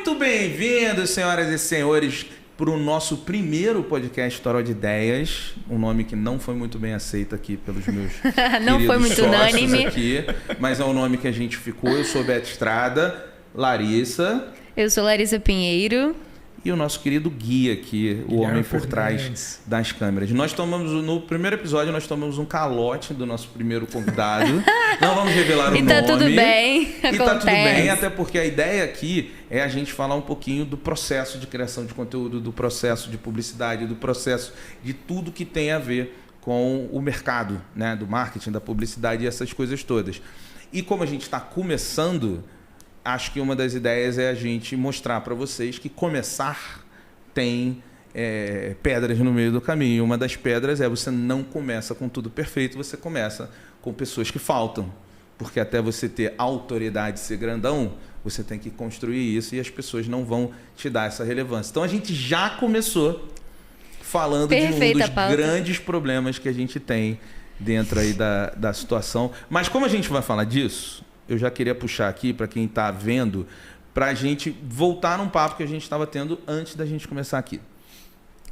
Muito bem-vindos, senhoras e senhores, para o nosso primeiro podcast Toró de Ideias, um nome que não foi muito bem aceito aqui pelos meus não foi muito unânime aqui, mas é o nome que a gente ficou. Eu sou Beto Estrada, Larissa. Eu sou Larissa Pinheiro. E o nosso querido guia aqui, o homem por trás das câmeras. Nós tomamos, no primeiro episódio, nós tomamos um calote do nosso primeiro convidado. Não vamos revelar o nome. E tá tudo bem, acontece. Tá tudo bem, até porque a ideia aqui é a gente falar um pouquinho do processo de criação de conteúdo, do processo de publicidade, do processo de tudo que tem a ver com o mercado, né, do marketing, da publicidade e essas coisas todas. E como a gente está começando, acho que uma das ideias é a gente mostrar para vocês que começar tem pedras no meio do caminho. Uma das pedras é você não começa com tudo perfeito, você começa com pessoas que faltam. Porque até você ter autoridade, ser grandão, você tem que construir isso e as pessoas não vão te dar essa relevância. Então a gente já começou falando de um dos grandes problemas que a gente tem dentro aí da situação. Mas como a gente vai falar disso, eu já queria puxar aqui para quem está vendo, para a gente voltar num papo que a gente estava tendo antes da gente começar aqui.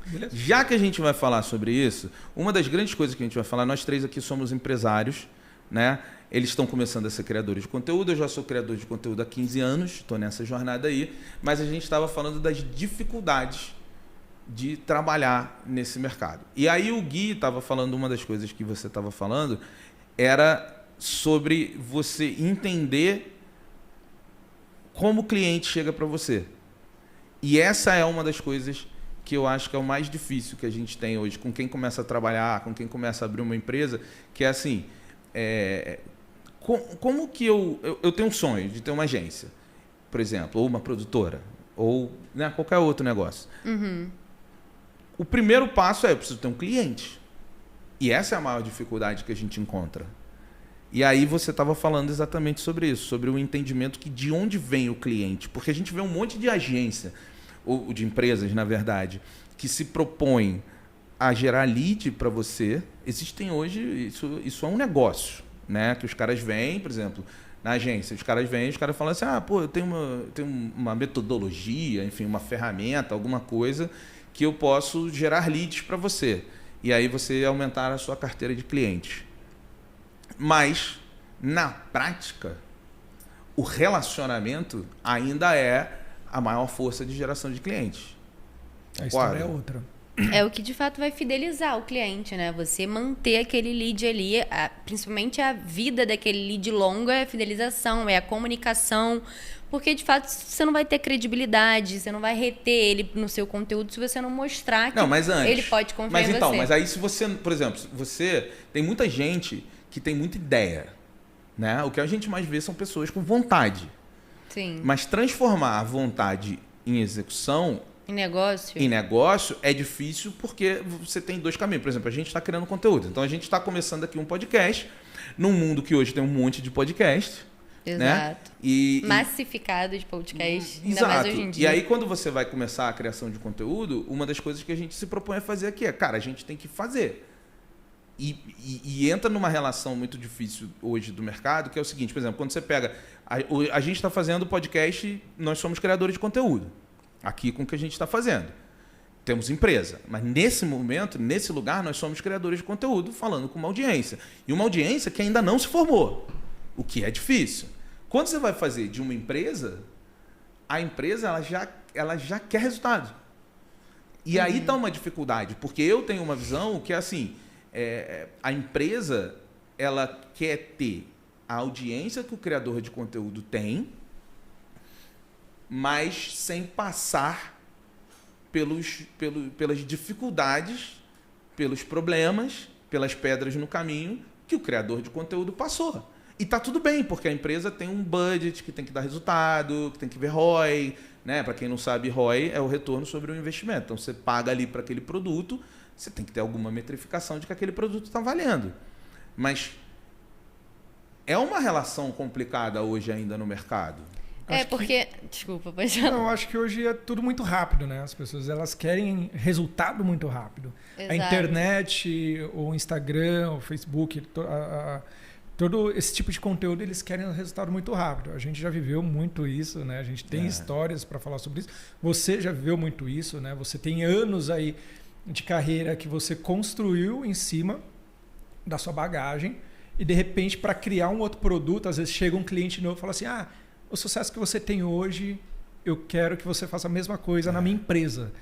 Beleza. Já que a gente vai falar sobre isso, uma das grandes coisas que a gente vai falar, nós três aqui somos empresários, né? Eles estão começando a ser criadores de conteúdo, eu já sou criador de conteúdo há 15 anos, estou nessa jornada aí, mas a gente estava falando das dificuldades de trabalhar nesse mercado. E aí o Gui estava falando, uma das coisas que você estava falando era sobre você entender como o cliente chega para você. E essa é uma das coisas que eu acho que é o mais difícil que a gente tem hoje, com quem começa a trabalhar, com quem começa a abrir uma empresa, que é assim, como que eu tenho um sonho de ter uma agência, por exemplo, ou uma produtora, ou, né, qualquer outro negócio. Uhum. O primeiro passo eu preciso ter um cliente. E essa é a maior dificuldade que a gente encontra. E aí você estava falando exatamente sobre isso, sobre o entendimento que de onde vem o cliente. Porque a gente vê um monte de agência, ou de empresas, na verdade, que se propõem a gerar lead para você. Existem hoje, isso é um negócio, né? Que os caras vêm, por exemplo, na agência, os caras falam assim, eu tenho uma metodologia, enfim, uma ferramenta, alguma coisa que eu posso gerar leads para você. E aí você aumentar a sua carteira de clientes. Mas, na prática, o relacionamento ainda é a maior força de geração de clientes. A história é outra. É o que, de fato, vai fidelizar o cliente, né? Você manter aquele lead ali, principalmente a vida daquele lead longo é a fidelização, é a comunicação, porque, de fato, você não vai ter credibilidade, você não vai reter ele no seu conteúdo se você não mostrar que ele pode confiar em você. Mas aí se você, por exemplo, tem muita gente que tem muita ideia, né? O que a gente mais vê são pessoas com vontade. Sim. Mas transformar a vontade em execução, em negócio é difícil porque você tem dois caminhos. Por exemplo, a gente está criando conteúdo. Então a gente está começando aqui um podcast, num mundo que hoje tem um monte de podcast. Exato. Né? Massificado de podcast, ainda exato. mais hoje em dia. E aí, quando você vai começar a criação de conteúdo, uma das coisas que a gente se propõe a fazer aqui é, cara, a gente tem que fazer. E entra numa relação muito difícil hoje do mercado, que é o seguinte, por exemplo, quando você pega... A gente está fazendo podcast, nós somos criadores de conteúdo, aqui com o que a gente está fazendo. Temos empresa, mas nesse momento, nesse lugar, nós somos criadores de conteúdo, falando com uma audiência. E uma audiência que ainda não se formou, o que é difícil. Quando você vai fazer de uma empresa, a empresa ela já quer resultado. E aí está uma dificuldade, porque eu tenho uma visão que é assim... a empresa ela quer ter a audiência que o criador de conteúdo tem, mas sem passar pelas dificuldades, pelos problemas, pelas pedras no caminho que o criador de conteúdo passou. E tá tudo bem, porque a empresa tem um budget que tem que dar resultado, que tem que ver ROI, né? Para quem não sabe, ROI é o retorno sobre o investimento. Então você paga ali para aquele produto, você tem que ter alguma metrificação de que aquele produto está valendo. Mas é uma relação complicada hoje ainda no mercado. Desculpa, pode falar. Não, eu acho que hoje é tudo muito rápido, né? As pessoas elas querem resultado muito rápido. Exato. A internet, o Instagram, o Facebook, todo esse tipo de conteúdo, eles querem um resultado muito rápido. A gente já viveu muito isso, né? A gente tem histórias para falar sobre isso. Você já viveu muito isso, né? Você tem anos aí de carreira que você construiu em cima da sua bagagem e, de repente, para criar um outro produto, às vezes chega um cliente novo e fala assim, o sucesso que você tem hoje, eu quero que você faça a mesma coisa na minha empresa.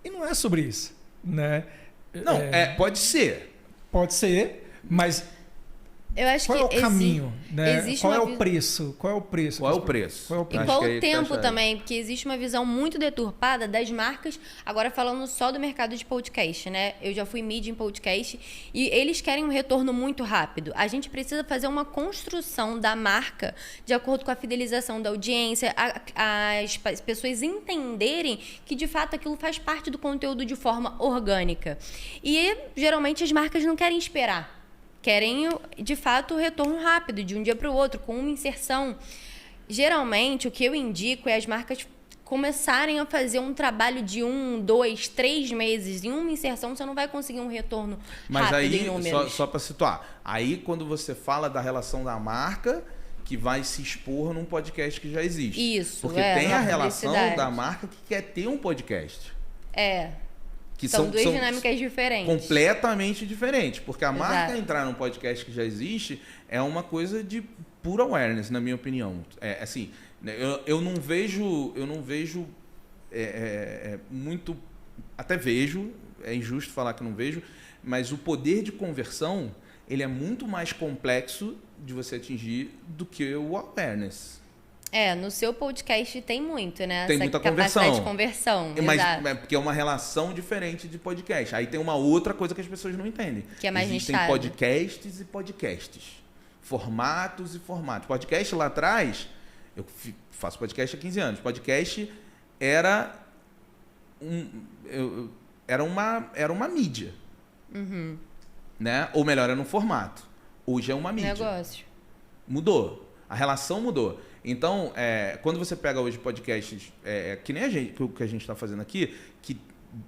E não é sobre isso, né? Não, pode ser. Pode ser, mas eu acho qual que é o caminho? Né? Qual é o visão... preço? Qual é o preço? Qual é o preço? Qual é o E preço? qual Acho o que é aí que tempo tá também, porque existe uma visão muito deturpada das marcas, agora falando só do mercado de podcast, né? Eu já fui mídia em podcast e eles querem um retorno muito rápido. A gente precisa fazer uma construção da marca de acordo com a fidelização da audiência, as pessoas entenderem que de fato aquilo faz parte do conteúdo de forma orgânica. E geralmente as marcas não querem esperar. Querem, de fato, o retorno rápido, de um dia para o outro, com uma inserção. Geralmente, o que eu indico é as marcas começarem a fazer um trabalho de 1, 2, 3 meses. Em uma inserção, você não vai conseguir um retorno rápido em números. Mas aí, só para situar, aí quando você fala da relação da marca, que vai se expor num podcast que já existe. Isso, porque tem a relação publicidade da marca que quer ter um podcast. Que são duas dinâmicas diferentes. Completamente diferentes. Porque a marca Exato. entrar num podcast que já existe é uma coisa de pura awareness, na minha opinião. Assim, eu não vejo muito... Até vejo, é injusto falar que não vejo, mas o poder de conversão ele é muito mais complexo de você atingir do que o awareness. No seu podcast tem muito, né? Tem essa muita capacidade de conversão. Mas exato. porque é uma relação diferente de podcast. Aí tem uma outra coisa que as pessoas não entendem. Que é mais Existem nichado. podcasts e podcasts. Formatos e formatos. Podcast lá atrás, eu faço podcast há 15 anos. Podcast era uma mídia. Uhum. Né? Ou melhor, era um formato. Hoje é uma mídia. Negócio. Mudou. A relação mudou. Então, quando você pega hoje podcasts que nem o que a gente está fazendo aqui, que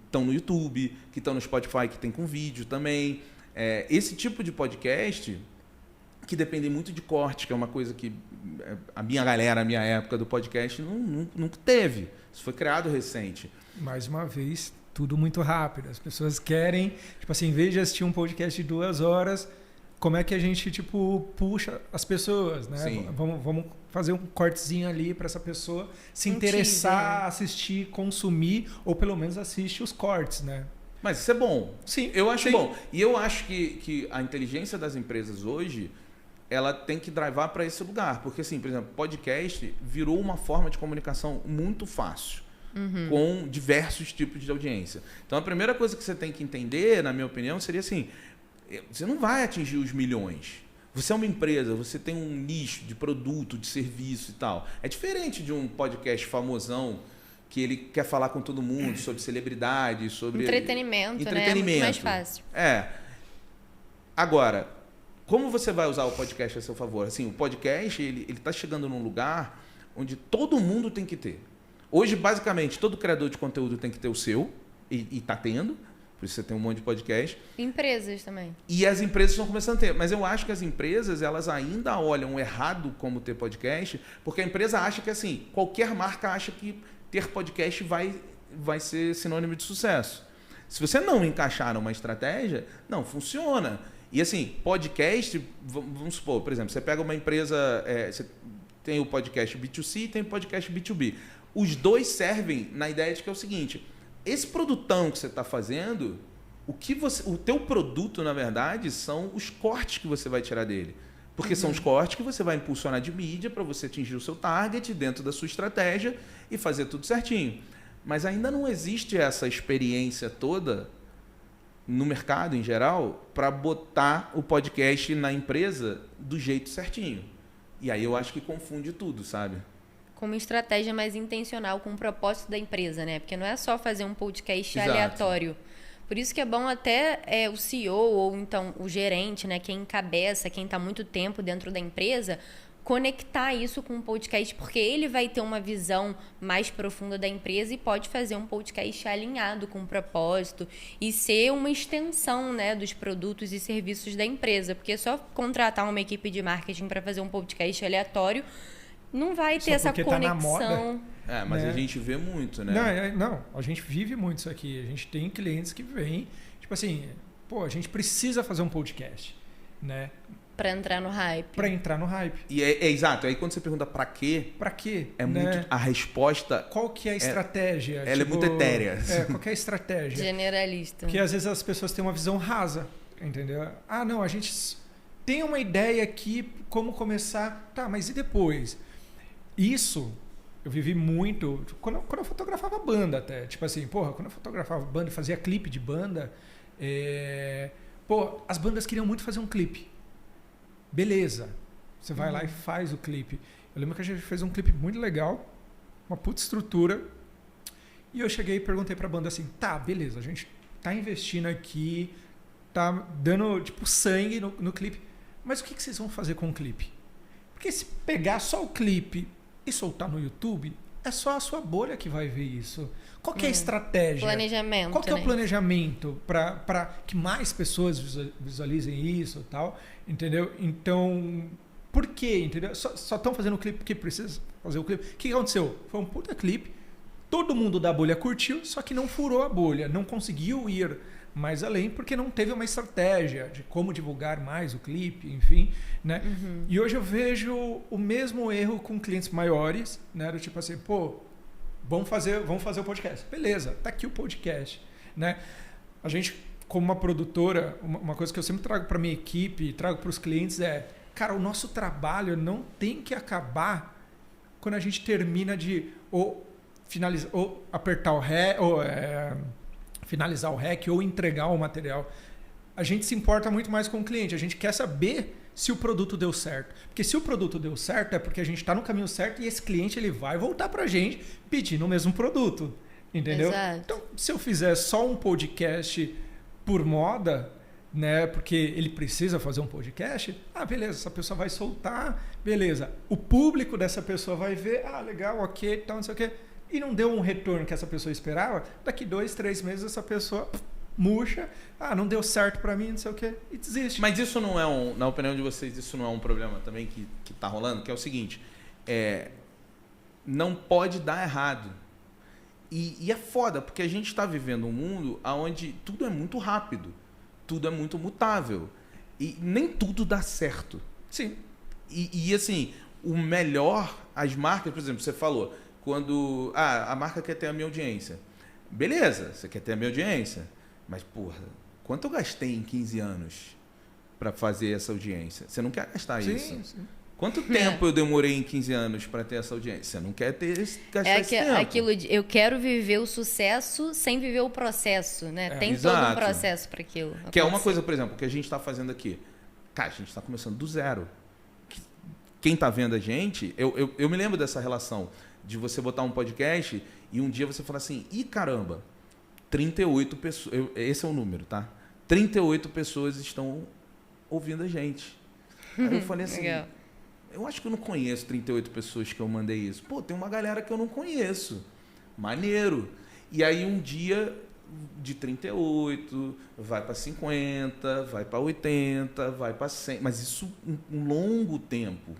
estão no YouTube, que estão no Spotify, que tem com vídeo também, esse tipo de podcast que depende muito de corte, que é uma coisa que a minha época do podcast, nunca teve. Isso foi criado recente. Mais uma vez, tudo muito rápido. As pessoas querem, tipo assim, em vez de assistir um podcast de 2 horas... Como é que a gente, puxa as pessoas, né? Sim. Vamos fazer um cortezinho ali para essa pessoa se interessar, assistir, consumir, ou pelo menos assistir os cortes, né? Mas isso é bom. Sim. Eu acho sim. bom. E eu acho que a inteligência das empresas hoje, ela tem que drivar para esse lugar. Porque, assim, por exemplo, podcast virou uma forma de comunicação muito fácil. Com diversos tipos de audiência. Então, a primeira coisa que você tem que entender, na minha opinião, seria assim... Você não vai atingir os milhões. Você é uma empresa, você tem um nicho de produto, de serviço e tal. É diferente de um podcast famosão que ele quer falar com todo mundo sobre celebridade, sobre... Entretenimento, né? É muito mais fácil. Agora, como você vai usar o podcast a seu favor? Assim, o podcast, ele está chegando num lugar onde todo mundo tem que ter. Hoje, basicamente, todo criador de conteúdo tem que ter o seu, e está tendo. Por isso você tem um monte de podcast. Empresas também. E as empresas estão começando a ter. Mas eu acho que as empresas, elas ainda olham errado como ter podcast, porque a empresa acha que, assim, qualquer marca acha que ter podcast vai ser sinônimo de sucesso. Se você não encaixar numa estratégia, não funciona. E, assim, podcast, vamos supor, por exemplo, você pega uma empresa, você tem o podcast B2C e tem o podcast B2B. Os dois servem na ideia de que é o seguinte... Esse produtão que você está fazendo, o teu produto, na verdade, são os cortes que você vai tirar dele. Porque são os cortes que você vai impulsionar de mídia para você atingir o seu target dentro da sua estratégia e fazer tudo certinho. Mas ainda não existe essa experiência toda no mercado, em geral, para botar o podcast na empresa do jeito certinho. E aí eu acho que confunde tudo, sabe? Com uma estratégia mais intencional, com o propósito da empresa, né? Porque não é só fazer um podcast Exato. aleatório. Por isso que é bom até o CEO ou então o gerente, né? Quem encabeça, quem está muito tempo dentro da empresa, conectar isso com um podcast, porque ele vai ter uma visão mais profunda da empresa e pode fazer um podcast alinhado com o propósito e ser uma extensão, né, dos produtos e serviços da empresa, porque só contratar uma equipe de marketing para fazer um podcast aleatório não vai ter essa conexão. Tá na moda, mas né? A gente vê muito, né? Não, a gente vive muito isso aqui. A gente tem clientes que vêm, tipo assim, a gente precisa fazer um podcast, né? Pra entrar no hype. Pra entrar no hype. E é exato. Aí quando você pergunta pra quê? Pra quê? É muito. A resposta. Qual que é a estratégia? Ela é muito etérea. Qual que é a estratégia? Generalista. Porque às vezes as pessoas têm uma visão rasa, entendeu? Ah, não, a gente tem uma ideia aqui, como começar. Tá, mas e depois? Isso eu vivi muito. Quando eu fotografava banda até. Tipo assim, quando eu fotografava banda e fazia clipe de banda, as bandas queriam muito fazer um clipe. Beleza. Você vai lá e faz o clipe. Eu lembro que a gente fez um clipe muito legal, uma puta estrutura. E eu cheguei e perguntei pra banda assim, tá, beleza, a gente tá investindo aqui, tá dando tipo sangue no clipe. Mas o que vocês vão fazer com o clipe? Porque se pegar só o clipe e soltar no YouTube, é só a sua bolha que vai ver isso. Qual que é a estratégia? Planejamento. Qual que é o planejamento para que mais pessoas visualizem isso e tal? Entendeu? Então, por quê? Entendeu? Só estão fazendo o clipe porque precisa fazer o clipe. O que aconteceu? Foi um puta clipe. Todo mundo da bolha curtiu, só que não furou a bolha. Não conseguiu ir mais além porque não teve uma estratégia de como divulgar mais o clipe, enfim, né? E hoje eu vejo o mesmo erro com clientes maiores, né? Do tipo assim, vamos fazer o podcast. Beleza, tá aqui o podcast, né? A gente, como uma produtora, uma coisa que eu sempre trago para minha equipe, trago para os clientes cara, o nosso trabalho não tem que acabar quando a gente termina de finalizar, ou apertar o REC, finalizar o REC ou entregar o material. A gente se importa muito mais com o cliente. A gente quer saber se o produto deu certo. Porque se o produto deu certo é porque a gente está no caminho certo e esse cliente ele vai voltar para a gente pedindo o mesmo produto. Entendeu? Exato. Então, se eu fizer só um podcast por moda, né, porque ele precisa fazer um podcast, beleza, essa pessoa vai soltar, beleza. O público dessa pessoa vai ver, legal, ok, tal, não sei o quê. E não deu um retorno que essa pessoa esperava, daqui 2, 3 meses essa pessoa murcha, não deu certo para mim, não sei o quê, e desiste. Mas isso não é na opinião de vocês, isso não é um problema também que tá rolando, que é o seguinte, não pode dar errado. E é foda, porque a gente está vivendo um mundo onde tudo é muito rápido, tudo é muito mutável, e nem tudo dá certo. Sim. E assim, o melhor, as marcas, por exemplo, você falou, quando a marca quer ter a minha audiência. Beleza, você quer ter a minha audiência. Mas, quanto eu gastei em 15 anos para fazer essa audiência? Você não quer gastar isso. Sim. Quanto tempo eu demorei em 15 anos para ter essa audiência? Você não quer gastar esse tempo. Aquilo de eu quero viver o sucesso sem viver o processo, né? Tem exato. todo um processo para aquilo. Que é uma coisa, por exemplo, que a gente está fazendo aqui. Cara, a gente está começando do zero. Quem está vendo a gente, eu me lembro dessa relação de você botar um podcast e um dia você falar assim, caramba, 38 pessoas, esse é o número, tá? 38 pessoas estão ouvindo a gente. Aí eu falei assim, legal. Eu acho que eu não conheço 38 pessoas que eu mandei isso. Tem uma galera que eu não conheço. Maneiro. E aí um dia de 38, vai para 50, vai para 80, vai para 100, mas isso um longo tempo.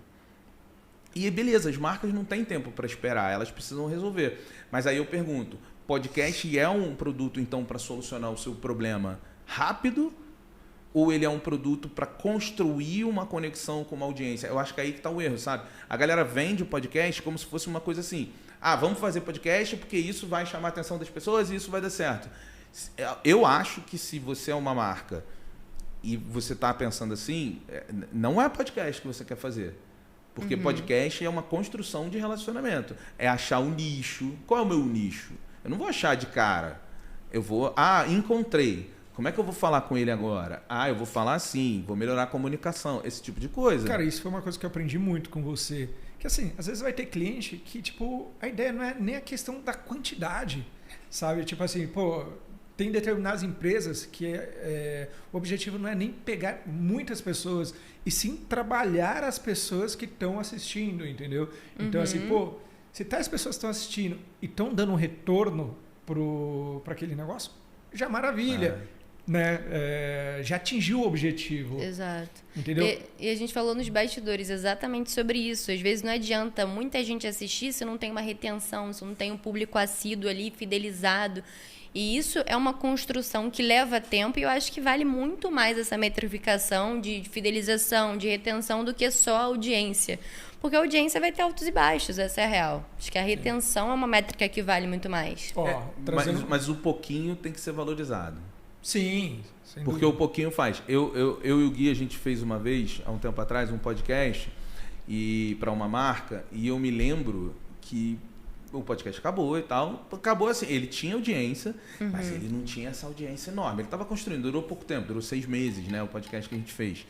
E beleza, as marcas não têm tempo para esperar, elas precisam resolver. Mas aí eu pergunto, podcast é um produto, então, para solucionar o seu problema rápido? Ou ele é um produto para construir uma conexão com uma audiência? Eu acho que é aí que está o erro, sabe? A galera vende o podcast como se fosse uma coisa assim, vamos fazer podcast porque isso vai chamar a atenção das pessoas e isso vai dar certo. Eu acho que se você é uma marca e você está pensando assim, não é podcast que você quer fazer. Porque podcast é uma construção de relacionamento. É achar o nicho. Qual é o meu nicho? Eu não vou achar de cara. Eu vou... encontrei. Como é que eu vou falar com ele agora? Eu vou falar assim, vou melhorar a comunicação. Esse tipo de coisa. Cara, isso foi uma coisa que eu aprendi muito com você. Que assim, às vezes vai ter cliente que, tipo, a ideia não é nem a questão da quantidade. Sabe? Tipo assim, tem determinadas empresas que o objetivo não é nem pegar muitas pessoas, e sim trabalhar as pessoas que estão assistindo, entendeu? Então, assim, pô, se tais pessoas estão assistindo e estão dando um retorno para aquele negócio, já maravilha. Né? Já atingiu o objetivo. Exato. Entendeu? E a gente falou nos bastidores exatamente sobre isso. Às vezes não adianta muita gente assistir se não tem uma retenção, se não tem um público assíduo ali, fidelizado. E isso é uma construção que leva tempo, e eu acho que vale muito mais essa metrificação de fidelização, de retenção, do que só a audiência. Porque a audiência vai ter altos e baixos, essa é a real. Acho que a retenção é uma métrica que vale muito mais. Mas o pouquinho tem que ser valorizado. Sim, porque o pouquinho faz. Eu e o Gui, a gente fez uma vez, há um tempo atrás, um podcast para uma marca, e eu me lembro que o podcast acabou e tal. Acabou assim, ele tinha audiência, mas ele não tinha essa audiência enorme. Ele estava construindo, durou pouco tempo, durou 6 meses, né, o podcast que a gente fez.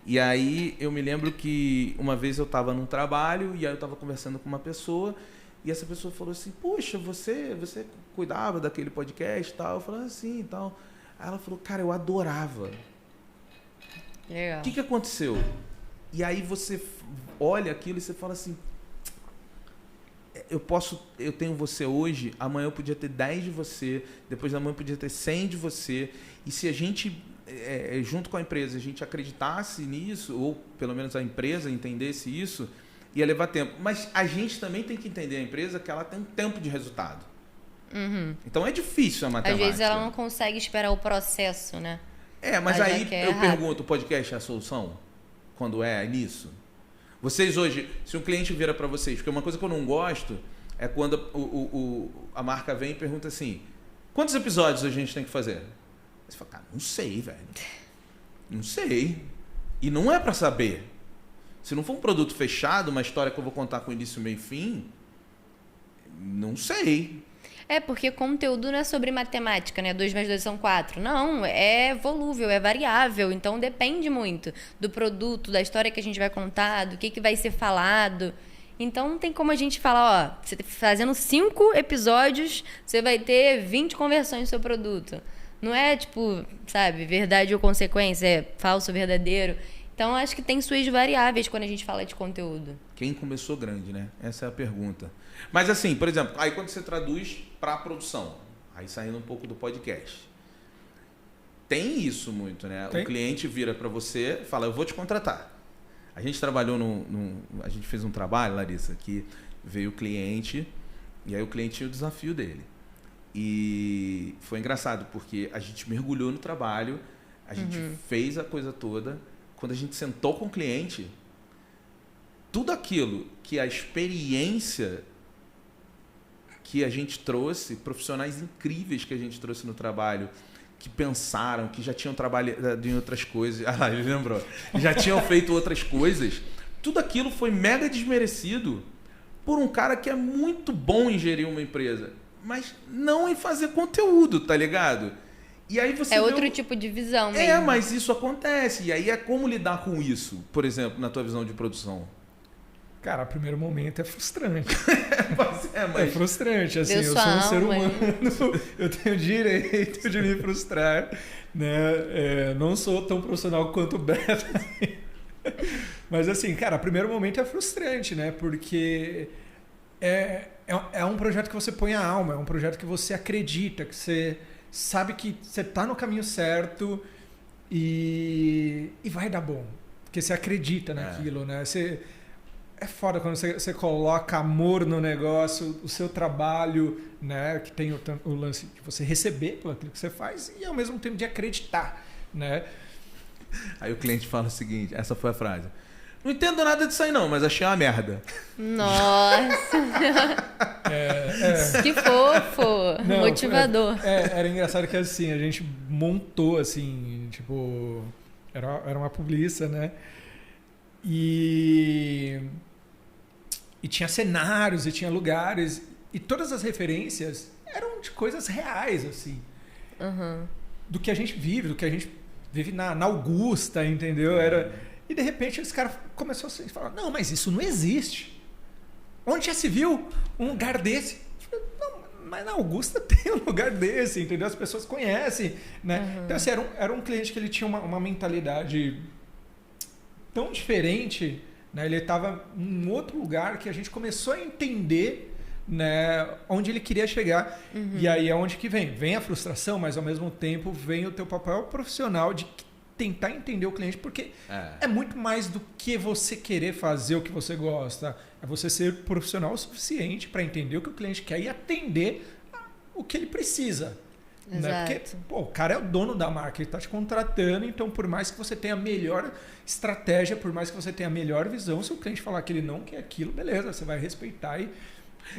E aí eu me lembro que uma vez eu estava num trabalho, e aí eu estava conversando com uma pessoa, e essa pessoa falou assim: poxa, você cuidava daquele podcast e tal? Eu falei assim e tal. Aí ela falou: cara, eu adorava. Legal. O que aconteceu? E aí você olha aquilo e você fala assim: eu tenho você hoje, amanhã eu podia ter 10 de você, depois da manhã eu podia ter 100 de você. E se a gente, junto com a empresa, a gente acreditasse nisso, ou pelo menos a empresa entendesse isso, ia levar tempo. Mas a gente também tem que entender a empresa que ela tem um tempo de resultado. Então é difícil a matemática. Às vezes ela não consegue esperar o processo, né? Mas aí eu pergunto: o podcast é a solução? Quando é nisso? Vocês hoje, se um cliente vira para vocês, porque uma coisa que eu não gosto é quando a marca vem e pergunta assim: quantos episódios a gente tem que fazer? Você fala: cara, não sei, velho. Não sei. E não é para saber. Se não for um produto fechado, uma história que eu vou contar com início, meio e fim, não sei. Porque conteúdo não é sobre matemática, né? 2 mais 2 são 4. Não, é volúvel, é variável. Então, depende muito do produto, da história que a gente vai contar, do que vai ser falado. Então, não tem como a gente falar, você fazendo 5 episódios, você vai ter 20 conversões do seu produto. Não é, tipo, sabe, verdade ou consequência, é falso ou verdadeiro. Então, acho que tem suas variáveis quando a gente fala de conteúdo. Quem começou grande, né? Essa é a pergunta. Mas assim, por exemplo, aí quando você traduz para a produção, aí saindo um pouco do podcast, tem isso muito, né? Tem. O cliente vira para você e fala: eu vou te contratar. A gente trabalhou a gente fez um trabalho, Larissa, que veio o cliente, e aí o cliente tinha o desafio dele. E foi engraçado, porque a gente mergulhou no trabalho, a gente fez a coisa toda. Quando a gente sentou com o cliente, tudo aquilo que a experiência que a gente trouxe, profissionais incríveis que a gente trouxe no trabalho, que pensaram, que já tinham trabalhado em outras coisas, ele lembrou, já tinham feito outras coisas, tudo aquilo foi mega desmerecido por um cara que é muito bom em gerir uma empresa, mas não em fazer conteúdo, tá ligado? E aí você outro tipo de visão mesmo. Mas isso acontece. E aí como lidar com isso, por exemplo, na tua visão de produção? Cara, o primeiro momento é frustrante. Mas... É frustrante, assim, eu sou um ser humano, eu tenho o direito de me frustrar, né? Não sou tão profissional quanto o Beto. Mas assim, cara, o primeiro momento é frustrante, né? Porque é um projeto que você põe a alma, é um projeto que você acredita, que você sabe que você está no caminho certo e vai dar bom. Porque você acredita naquilo, né? É foda quando você coloca amor no negócio, o seu trabalho, né? Que tem o lance de você receber por aquilo que você faz e ao mesmo tempo de acreditar, né? Aí o cliente fala o seguinte, essa foi a frase: não entendo nada disso aí não, mas achei uma merda. Nossa! Que fofo! Não, motivador. Era engraçado que assim, a gente montou assim, tipo, era uma publiça, né? E tinha cenários, e tinha lugares, e todas as referências eram de coisas reais, assim. Do que a gente vive, do que a gente vive na Augusta, entendeu? E de repente esse cara começou a falar: não, mas isso não existe. Onde já se viu um lugar desse? Eu falei: não, Mas na Augusta tem um lugar desse, entendeu? As pessoas conhecem, né? Então, assim, era um cliente que ele tinha uma mentalidade tão diferente, né? Ele estava em um outro lugar que a gente começou a entender, né, onde ele queria chegar. E aí é onde que vem a frustração, mas ao mesmo tempo vem o teu papel profissional de tentar entender o cliente, porque é muito mais do que você querer fazer o que você gosta. É você ser profissional o suficiente para entender o que o cliente quer e atender o que ele precisa. Né? Porque o cara é o dono da marca, ele está te contratando, então por mais que você tenha a melhor estratégia, por mais que você tenha a melhor visão, se o cliente falar que ele não quer aquilo, beleza, você vai respeitar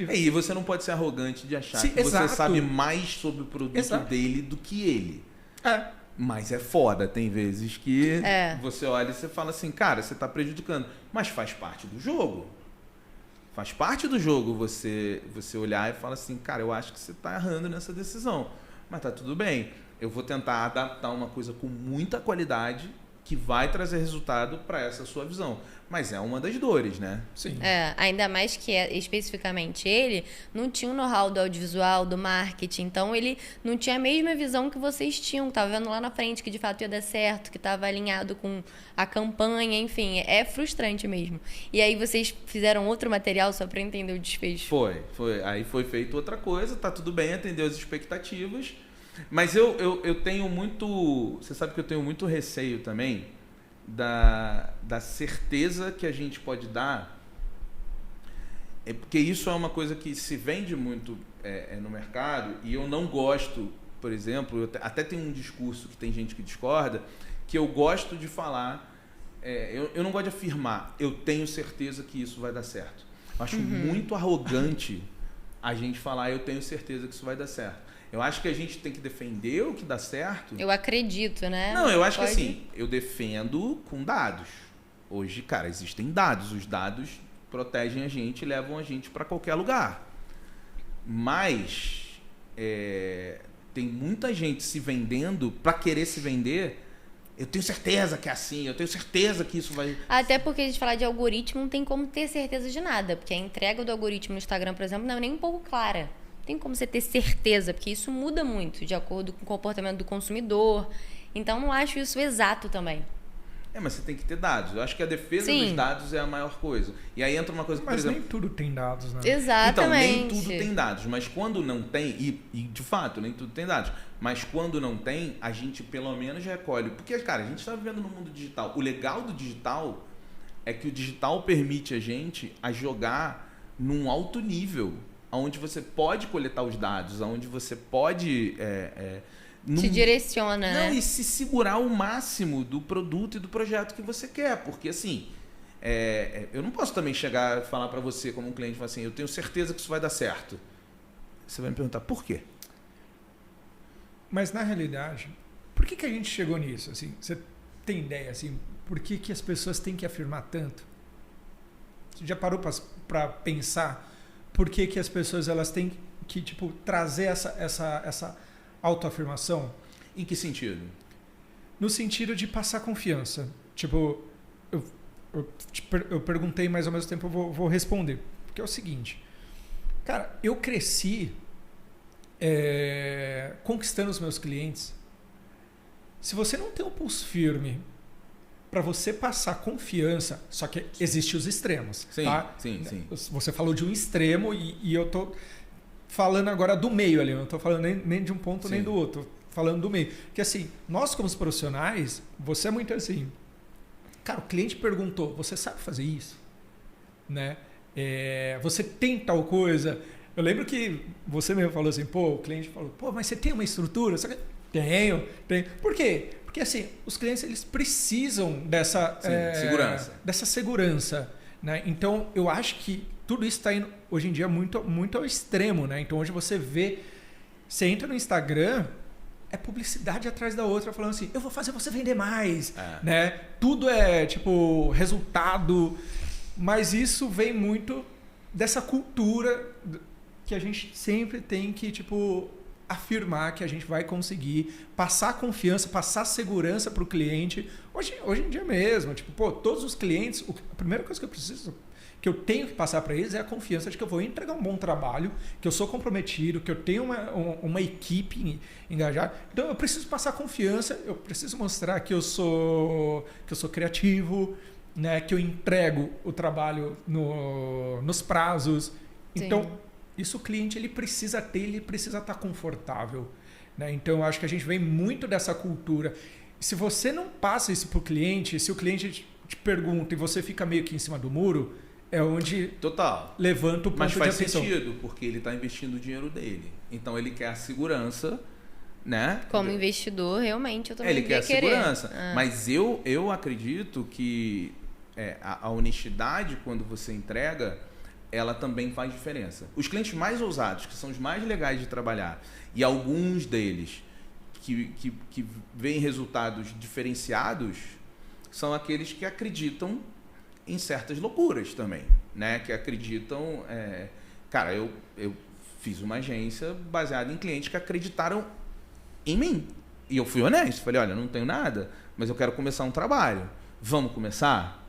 E você não pode ser arrogante de achar que você sabe mais sobre o produto dele do que ele. Mas é foda, tem vezes que você olha e você fala assim, cara, você está prejudicando. Mas faz parte do jogo. Faz parte do jogo você olhar e falar assim, cara, eu acho que você está errando nessa decisão. Mas tá tudo bem. Eu vou tentar adaptar uma coisa com muita qualidade que vai trazer resultado para essa sua visão. Mas é uma das dores, né? Sim. Ainda mais que especificamente ele não tinha o know-how do audiovisual, do marketing, então ele não tinha a mesma visão que vocês tinham, que estava vendo lá na frente que de fato ia dar certo, que estava alinhado com a campanha, enfim, é frustrante mesmo. E aí vocês fizeram outro material só para entender o desfecho? Foi. Aí foi feito outra coisa, tá tudo bem, atendeu as expectativas, mas eu tenho muito... Você sabe que eu tenho muito receio também da certeza que a gente pode dar, porque isso é uma coisa que se vende muito no mercado, e eu não gosto, por exemplo, eu até tenho um discurso que tem gente que discorda, que eu gosto de falar, eu não gosto de afirmar, eu tenho certeza que isso vai dar certo. Eu acho muito arrogante a gente falar, eu tenho certeza que isso vai dar certo. Eu acho que a gente tem que defender o que dá certo. Eu acredito, né? Não, eu acho que assim, eu defendo com dados. Hoje, cara, existem dados. Os dados protegem a gente e levam a gente para qualquer lugar. Mas tem muita gente se vendendo para querer se vender. Eu tenho certeza que é assim, eu tenho certeza que isso vai... Até porque a gente falar de algoritmo não tem como ter certeza de nada. Porque a entrega do algoritmo no Instagram, por exemplo, não é nem um pouco clara. Tem como você ter certeza, porque isso muda muito de acordo com o comportamento do consumidor. Então, não acho isso exato também. Mas você tem que ter dados. Eu acho que a defesa dos dados é a maior coisa. E aí entra uma coisa... Mas por exemplo, nem tudo tem dados, né? Exatamente. Então, nem tudo tem dados. Mas quando não tem, e de fato, nem tudo tem dados. Mas quando não tem, a gente pelo menos recolhe. Porque, cara, a gente está vivendo no mundo digital. O legal do digital é que o digital permite a gente a jogar num alto nível, onde você pode coletar os dados, onde você pode... te direciona, né? E se segurar o máximo do produto e do projeto que você quer. Porque, assim, eu não posso também chegar e falar para você, como um cliente, falar assim, eu tenho certeza que isso vai dar certo. Você vai me perguntar, por quê? Mas, na realidade, por que a gente chegou nisso? Assim, você tem ideia, assim, por que as pessoas têm que afirmar tanto? Você já parou para pensar por que as pessoas elas têm que tipo, trazer essa autoafirmação? Em que sentido? No sentido de passar confiança. Tipo, eu perguntei, mas ao mesmo tempo eu vou responder. Porque é o seguinte, cara, eu cresci conquistando os meus clientes. Se você não tem um pulso firme para você passar confiança, só que existem os extremos. Sim, tá? sim. Você falou de um extremo e eu tô falando agora do meio ali, eu não estou falando nem de um ponto nem do outro, falando do meio. Porque assim, nós como profissionais, você é muito assim, cara, o cliente perguntou, você sabe fazer isso? Né? Você tem tal coisa? Eu lembro que você mesmo falou assim, o cliente falou, mas você tem uma estrutura? Tenho. Por quê? Porque assim, os clientes eles precisam dessa segurança. Dessa segurança, né? Então, eu acho que tudo isso está indo hoje em dia muito, muito ao extremo, né? Então, hoje você entra no Instagram, é publicidade atrás da outra, falando assim, eu vou fazer você vender mais, né? Tudo é tipo resultado, mas isso vem muito dessa cultura que a gente sempre tem que tipo afirmar que a gente vai conseguir passar confiança, passar segurança para o cliente. Hoje em dia mesmo, tipo, todos os clientes, a primeira coisa que eu preciso que eu tenho que passar para eles é a confiança de que eu vou entregar um bom trabalho, que eu sou comprometido, que eu tenho uma equipe engajada. Então eu preciso passar confiança, eu preciso mostrar que eu sou criativo, né, que eu entrego o trabalho nos prazos. Sim. Então, isso o cliente ele precisa ter, ele precisa estar confortável. Né? Então, eu acho que a gente vem muito dessa cultura. Se você não passa isso para o cliente, se o cliente te pergunta e você fica meio que em cima do muro, é onde Total. levanta o ponto Mas de faz atenção. sentido, porque ele está investindo o dinheiro dele. Então, ele quer a segurança, né? Como investidor, realmente, eu também Ele quer a querer. segurança. Mas eu acredito que a honestidade, quando você entrega, ela também faz diferença. Os clientes mais ousados, que são os mais legais de trabalhar, e alguns deles que veem resultados diferenciados, são aqueles que acreditam em certas loucuras também, né? Que acreditam... Cara, eu fiz uma agência baseada em clientes que acreditaram em mim. E eu fui honesto. Falei, olha, não tenho nada, mas eu quero começar um trabalho. Vamos começar?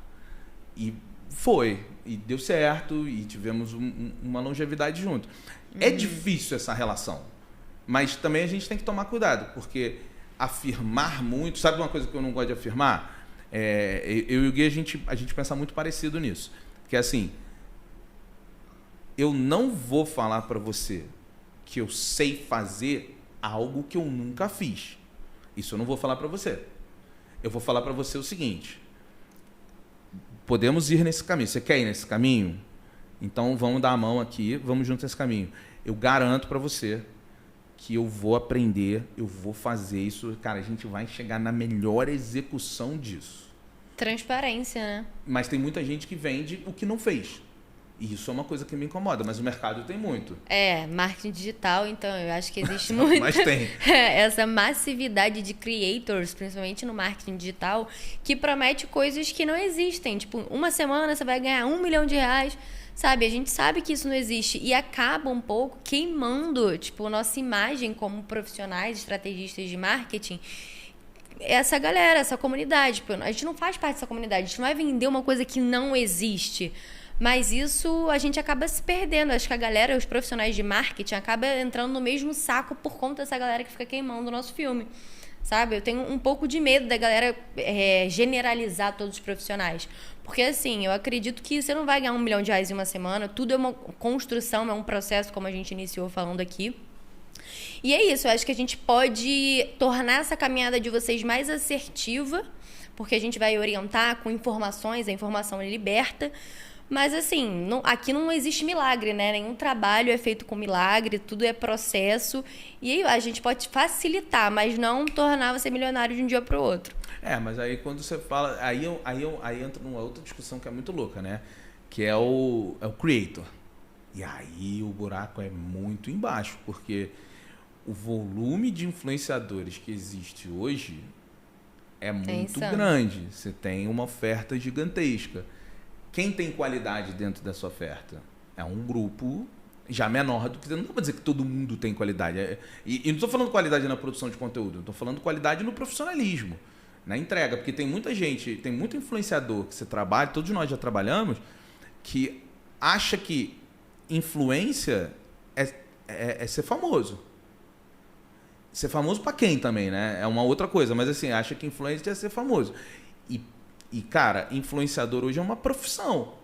E foi. E deu certo. E tivemos uma longevidade junto. É difícil essa relação. Mas também a gente tem que tomar cuidado. Porque afirmar muito... Sabe uma coisa que eu não gosto de afirmar? Eu e o Gui, a gente pensa muito parecido nisso. Que é assim... Eu não vou falar para você que eu sei fazer algo que eu nunca fiz. Isso eu não vou falar para você. Eu vou falar para você o seguinte: podemos ir nesse caminho. Você quer ir nesse caminho? Então vamos dar a mão aqui, vamos junto nesse caminho. Eu garanto para você que eu vou aprender, eu vou fazer isso. Cara, a gente vai chegar na melhor execução disso. Transparência, né? Mas tem muita gente que vende o que não fez. E isso é uma coisa que me incomoda, mas o mercado tem muito. Marketing digital, então, eu acho que existe muito... Mas tem. Essa massividade de creators, principalmente no marketing digital, que promete coisas que não existem. Tipo, uma semana você vai ganhar R$1 milhão, sabe? A gente sabe que isso não existe e acaba um pouco queimando, tipo, nossa imagem como profissionais, estrategistas de marketing. Essa galera, essa comunidade. Tipo, a gente não faz parte dessa comunidade, a gente não vai vender uma coisa que não existe. Mas isso a gente acaba se perdendo. Acho que a galera, os profissionais de marketing, acabam entrando no mesmo saco por conta dessa galera que fica queimando o nosso filme. Sabe? Eu tenho um pouco de medo da galera generalizar todos os profissionais. Porque, assim, eu acredito que você não vai ganhar R$1 milhão em uma semana. Tudo é uma construção, é um processo, como a gente iniciou falando aqui. E é isso. Eu acho que a gente pode tornar essa caminhada de vocês mais assertiva, porque a gente vai orientar com informações, a informação é liberta. Mas, assim, aqui não existe milagre, né? Nenhum trabalho é feito com milagre, tudo é processo. E aí a gente pode facilitar, mas não tornar você milionário de um dia para o outro. Mas aí quando você fala... Aí entra numa outra discussão que é muito louca, né? Que é o creator. E aí o buraco é muito embaixo, porque o volume de influenciadores que existe hoje é muito grande. Você tem uma oferta gigantesca. Quem tem qualidade dentro dessa oferta? É um grupo já menor do que... Não dá para dizer que todo mundo tem qualidade. E não estou falando qualidade na produção de conteúdo, estou falando qualidade no profissionalismo, na entrega. Porque tem muita gente, tem muito influenciador que você trabalha, todos nós já trabalhamos, que acha que influência é ser famoso. Ser famoso para quem também, né? É uma outra coisa, mas assim, acha que influência é ser famoso. E, cara, influenciador hoje é uma profissão.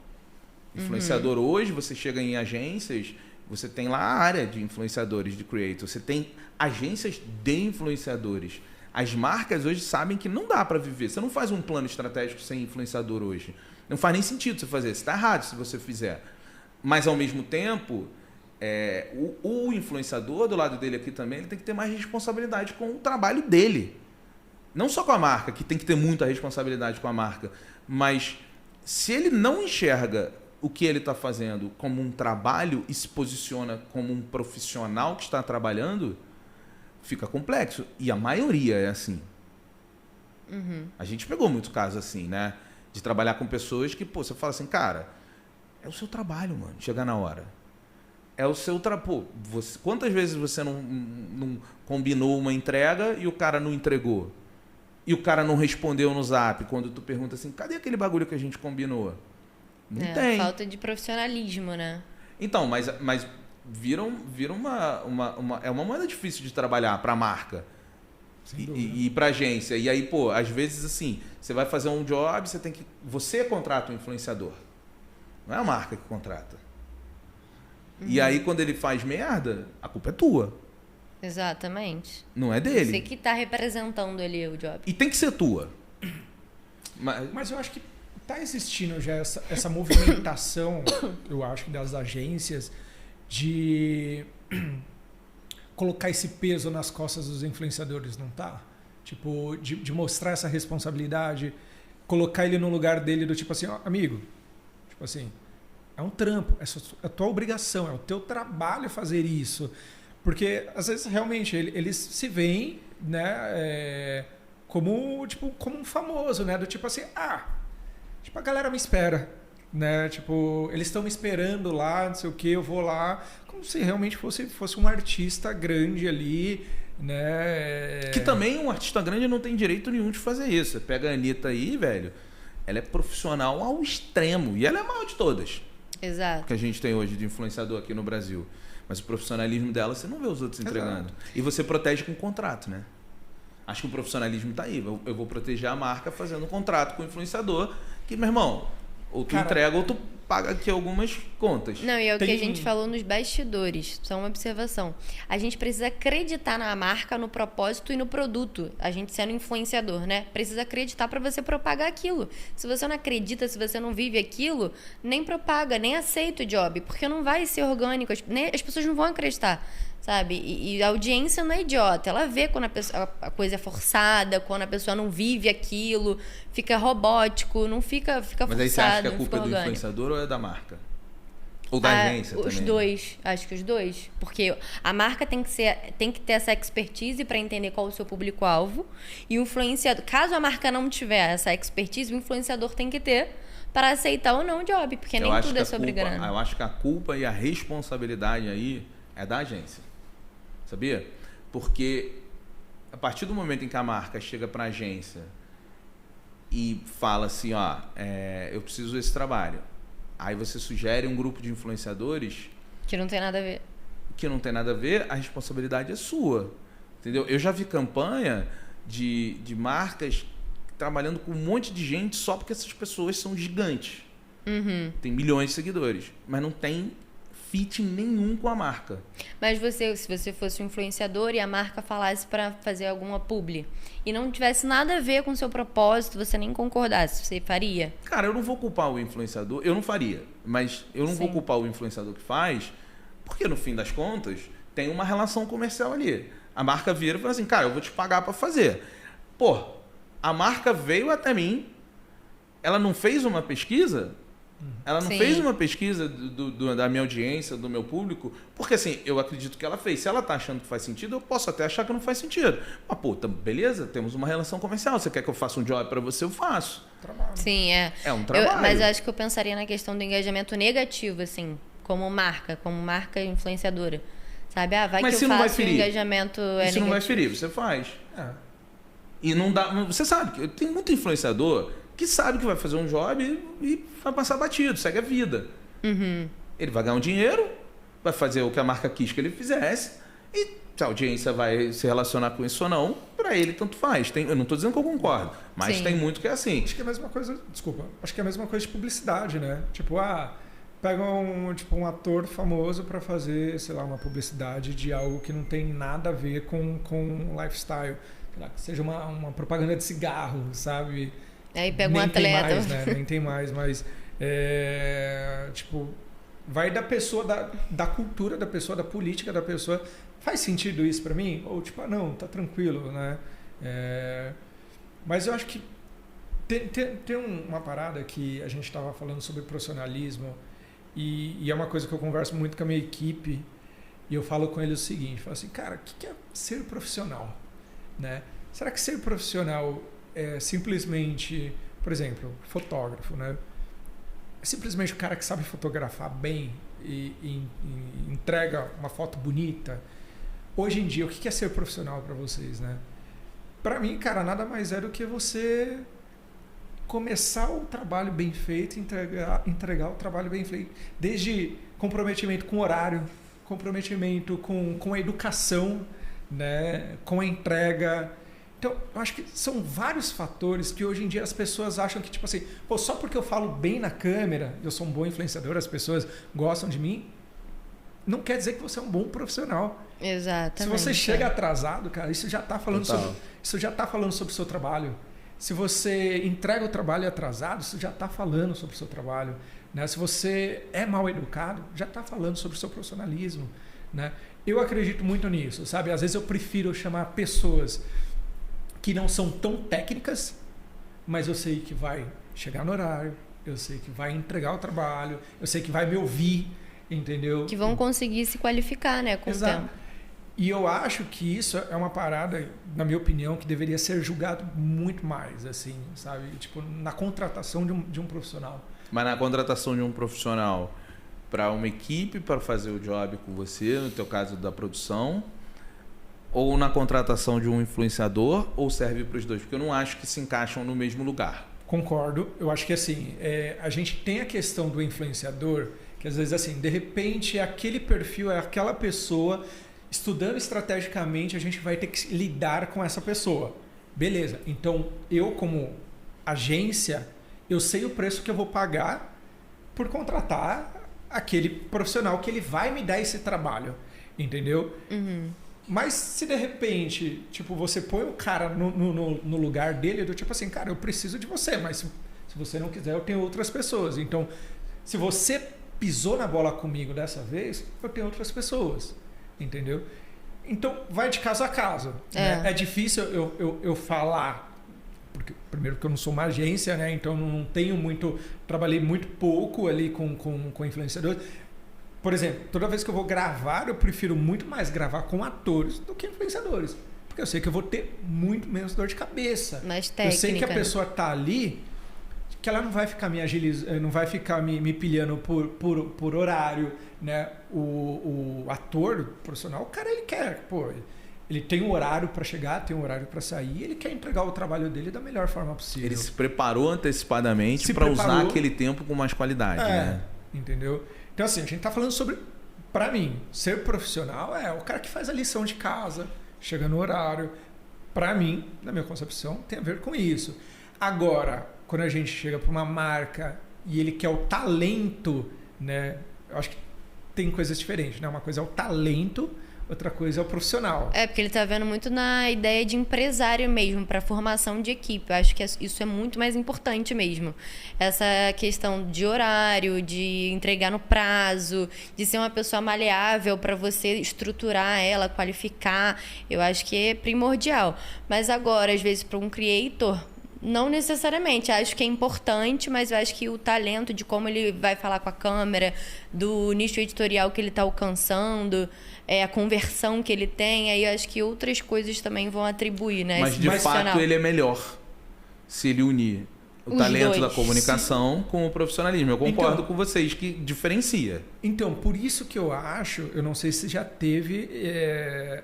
Influenciador hoje, você chega em agências, você tem lá a área de influenciadores, de creators. Você tem agências de influenciadores. As marcas hoje sabem que não dá para viver. Você não faz um plano estratégico sem influenciador hoje. Não faz nem sentido você fazer. Você está errado se você fizer. Mas, ao mesmo tempo, o influenciador, do lado dele aqui também, ele tem que ter mais responsabilidade com o trabalho dele. Não só com a marca, que tem que ter muita responsabilidade com a marca, mas se ele não enxerga o que ele está fazendo como um trabalho e se posiciona como um profissional que está trabalhando, fica complexo. E a maioria é assim. A gente pegou muito caso assim, né? De trabalhar com pessoas que, você fala assim, cara, é o seu trabalho, mano, chegar na hora. É o seu trabalho. Quantas vezes você não combinou uma entrega e o cara não entregou? E o cara não respondeu no Zap quando tu pergunta assim, cadê aquele bagulho que a gente combinou? Não tem. Falta de profissionalismo, né? Então, mas vira é uma moeda difícil de trabalhar para a marca e para agência. E aí, pô, às vezes assim, você vai fazer um job, você contrata um influenciador. Não é a marca que contrata. E aí, quando ele faz merda, a culpa é tua. Exatamente. Não é dele. Você que tá representando ali o job. E tem que ser tua. Mas eu acho que tá existindo já essa movimentação, eu acho, das agências de colocar esse peso nas costas dos influenciadores, não tá? Tipo, de mostrar essa responsabilidade, colocar ele no lugar dele do tipo assim, ó, amigo, tipo assim, é um trampo, é a tua obrigação, é o teu trabalho fazer isso. Porque, às vezes, realmente, eles se veem, né, como um famoso, né? Do tipo assim, tipo, a galera me espera, né? Tipo, eles estão me esperando lá, não sei o que, eu vou lá, como se realmente fosse um artista grande ali, né? Que também um artista grande não tem direito nenhum de fazer isso. Você pega a Anitta aí, velho, ela é profissional ao extremo, e ela é a maior de todas. Exato. Que a gente tem hoje de influenciador aqui no Brasil. Mas o profissionalismo dela, você não vê os outros entregando. E você protege com contrato, né? Acho que o profissionalismo tá aí. Eu vou proteger a marca fazendo um contrato com o influenciador, que, meu irmão, ou tu entrega ou tu paga aqui algumas contas. Não, e é o que a gente falou nos bastidores. Só uma observação. A gente precisa acreditar na marca, no propósito e no produto. A gente sendo influenciador, né? Precisa acreditar para você propagar aquilo. Se você não acredita, se você não vive aquilo, nem propaga, nem aceita o job. Porque não vai ser orgânico. As pessoas não vão acreditar. Sabe? E a audiência não é idiota. Ela vê quando a coisa é forçada, quando a pessoa não vive aquilo, fica robótico, não fica forçado. Mas aí você acha que a culpa é do influenciador ou é da marca? Ou da agência também? Os dois. Acho que os dois. Porque a marca tem que ter essa expertise para entender qual é o seu público-alvo. E o influenciador, caso a marca não tiver essa expertise, o influenciador tem que ter para aceitar ou não o job. Porque nem tudo é sobre grana. Eu acho que a culpa e a responsabilidade aí é da agência. Sabia? Porque a partir do momento em que a marca chega para a agência e fala assim, ó, eu preciso desse trabalho. Aí você sugere um grupo de influenciadores que não tem nada a ver. Que não tem nada a ver, a responsabilidade é sua. Entendeu? Eu já vi campanha de marcas trabalhando com um monte de gente só porque essas pessoas são gigantes. Uhum. Tem milhões de seguidores, mas não tem fit nenhum com a marca. Mas se você fosse um influenciador e a marca falasse para fazer alguma publi e não tivesse nada a ver com o seu propósito, você nem concordasse, você faria? Cara, eu não vou culpar o influenciador, eu não faria, mas eu não vou culpar o influenciador que faz, porque no fim das contas tem uma relação comercial ali. A marca vira e fala assim, cara, eu vou te pagar para fazer. Pô, a marca veio até mim, ela não fez uma pesquisa. Ela não fez uma pesquisa da minha audiência, do meu público, porque assim, eu acredito que ela fez. Se ela tá achando que faz sentido, eu posso até achar que não faz sentido. Mas, pô, beleza, temos uma relação comercial. Você quer que eu faça um job para você, eu faço. Trabalho. Sim, é. É um trabalho. Mas eu acho que eu pensaria na questão do engajamento negativo, assim, como marca influenciadora. Sabe? Vai mas que eu faço um engajamento negativo. Se não vai ferir, você faz. E não dá... Você sabe que tem muito influenciador que sabe que vai fazer um job e vai passar batido, segue a vida. Uhum. Ele vai ganhar um dinheiro, vai fazer o que a marca quis que ele fizesse, e se a audiência vai se relacionar com isso ou não, para ele tanto faz. Eu não estou dizendo que eu concordo, mas tem muito que é assim. Acho que é a mesma coisa, acho que é a mesma coisa de publicidade, né? Tipo, pega um ator famoso para fazer, sei lá, uma publicidade de algo que não tem nada a ver com lifestyle. Que seja uma propaganda de cigarro, sabe? Aí pega um atleta. Mais, né? Nem tem mais, mas tipo, vai da pessoa, da cultura da pessoa, da política da pessoa. Faz sentido isso para mim? Ou tipo, não, tá tranquilo, né? Mas eu acho que tem uma parada que a gente estava falando sobre profissionalismo e é uma coisa que eu converso muito com a minha equipe e eu falo com eles o seguinte, falo assim, cara, o que é ser profissional? Né? Será que ser profissional é simplesmente, por exemplo, fotógrafo, né? É simplesmente o cara que sabe fotografar bem e entrega uma foto bonita? Hoje em dia, o que é ser profissional para vocês, né? Para mim, cara, nada mais é do que você começar o trabalho bem feito, entregar o trabalho bem feito. Desde comprometimento com horário, comprometimento com a educação, né, com a entrega. Então, eu acho que são vários fatores que hoje em dia as pessoas acham que, tipo assim, pô, só porque eu falo bem na câmera, eu sou um bom influenciador, as pessoas gostam de mim, não quer dizer que você é um bom profissional. Exatamente. Se você chega atrasado, cara, isso já está falando sobre o seu trabalho. Se você entrega o trabalho atrasado, isso já está falando sobre o seu trabalho. Né? Se você é mal educado, já está falando sobre o seu profissionalismo. Né? Eu acredito muito nisso, sabe? Às vezes eu prefiro chamar pessoas que não são tão técnicas, mas eu sei que vai chegar no horário, eu sei que vai entregar o trabalho, eu sei que vai me ouvir, entendeu? Que vão conseguir se qualificar, né, com Exato. o tempo. E eu acho que isso é uma parada, na minha opinião, que deveria ser julgado muito mais, assim, sabe? Tipo, na contratação de um profissional. Mas na contratação de um profissional para uma equipe para fazer o job com você, no teu caso da produção, ou na contratação de um influenciador, ou serve para os dois? Porque eu não acho que se encaixam no mesmo lugar. Concordo. Eu acho que assim, a gente tem a questão do influenciador, que às vezes assim, de repente aquele perfil é aquela pessoa, estudando estrategicamente a gente vai ter que lidar com essa pessoa. Beleza, então eu como agência, eu sei o preço que eu vou pagar por contratar aquele profissional que ele vai me dar esse trabalho, entendeu? Uhum. Mas se de repente, tipo, você põe o cara no lugar dele, eu tipo assim, cara, eu preciso de você, mas se você não quiser, eu tenho outras pessoas. Então, se você pisou na bola comigo dessa vez, eu tenho outras pessoas, entendeu? Então, vai de caso a caso. Né? É difícil eu falar, porque primeiro que eu não sou uma agência, né? Então não tenho muito, trabalhei muito pouco ali com influenciadores. Por exemplo, toda vez que eu vou gravar, eu prefiro muito mais gravar com atores do que influenciadores. Porque eu sei que eu vou ter muito menos dor de cabeça. Mais técnica. Eu sei que a pessoa tá ali, que ela não vai ficar me agilizando, não vai ficar me pilhando por horário, né? O ator, o profissional, o cara, ele quer, pô, ele tem um horário para chegar, tem um horário para sair, ele quer entregar o trabalho dele da melhor forma possível. Ele se preparou antecipadamente para usar aquele tempo com mais qualidade, né? Entendeu? Então, assim, a gente tá falando sobre, para mim, ser profissional é o cara que faz a lição de casa, chega no horário. Para mim, na minha concepção, tem a ver com isso. Agora, quando a gente chega para uma marca e ele quer o talento, né? Eu acho que tem coisas diferentes, né? Uma coisa é o talento, outra coisa é o profissional. É, porque ele tá vendo muito na ideia de empresário mesmo, para formação de equipe. Eu acho que isso é muito mais importante mesmo. Essa questão de horário, de entregar no prazo, de ser uma pessoa maleável para você estruturar ela, qualificar. Eu acho que é primordial. Mas agora, às vezes, para um creator, não necessariamente. Acho que é importante, mas eu acho que o talento de como ele vai falar com a câmera, do nicho editorial que ele está alcançando, a conversão que ele tem, aí eu acho que outras coisas também vão atribuir, né? Mas de fato ele é melhor se ele unir o talento da comunicação com o profissionalismo. Eu concordo com vocês que diferencia. Então, por isso que eu acho, eu não sei se já teve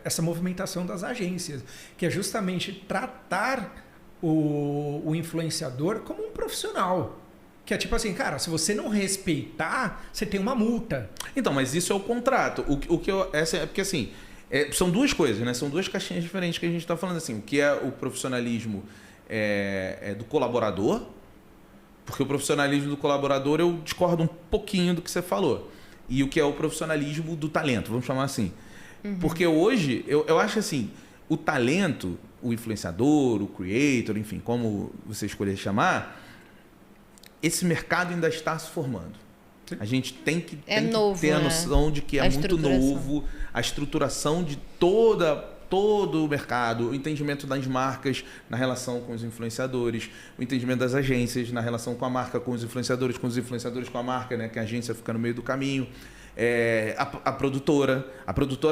essa movimentação das agências, que é justamente tratar o influenciador como um profissional. Que é tipo assim, cara, se você não respeitar, você tem uma multa. Então, mas isso é o contrato. O que é porque assim, são duas coisas, né? São duas caixinhas diferentes que a gente está falando assim. O que é o profissionalismo do colaborador, porque o profissionalismo do colaborador eu discordo um pouquinho do que você falou. E o que é o profissionalismo do talento, vamos chamar assim. Uhum. Porque hoje, eu acho assim, o talento, o influenciador, o creator, enfim, como você escolher chamar, esse mercado ainda está se formando. Sim. A gente tem que ter a noção de que é muito novo, a estruturação de todo o mercado, o entendimento das marcas na relação com os influenciadores, o entendimento das agências na relação com a marca, com os influenciadores com a marca, né, que a agência fica no meio do caminho. A produtora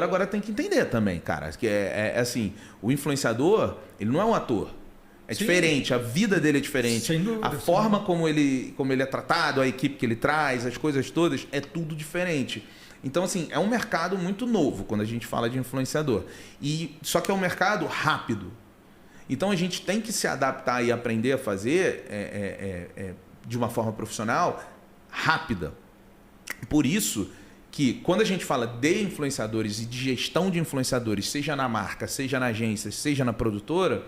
agora tem que entender também, cara, que assim, o influenciador, ele não é um ator. É Sim. diferente, a vida dele é diferente. Sem dúvida, a forma como ele é tratado, a equipe que ele traz, as coisas todas, é tudo diferente. Então, assim, é um mercado muito novo quando a gente fala de influenciador. Só que é um mercado rápido. Então a gente tem que se adaptar e aprender a fazer de uma forma profissional rápida. Por isso que quando a gente fala de influenciadores e de gestão de influenciadores, seja na marca, seja na agência, seja na produtora,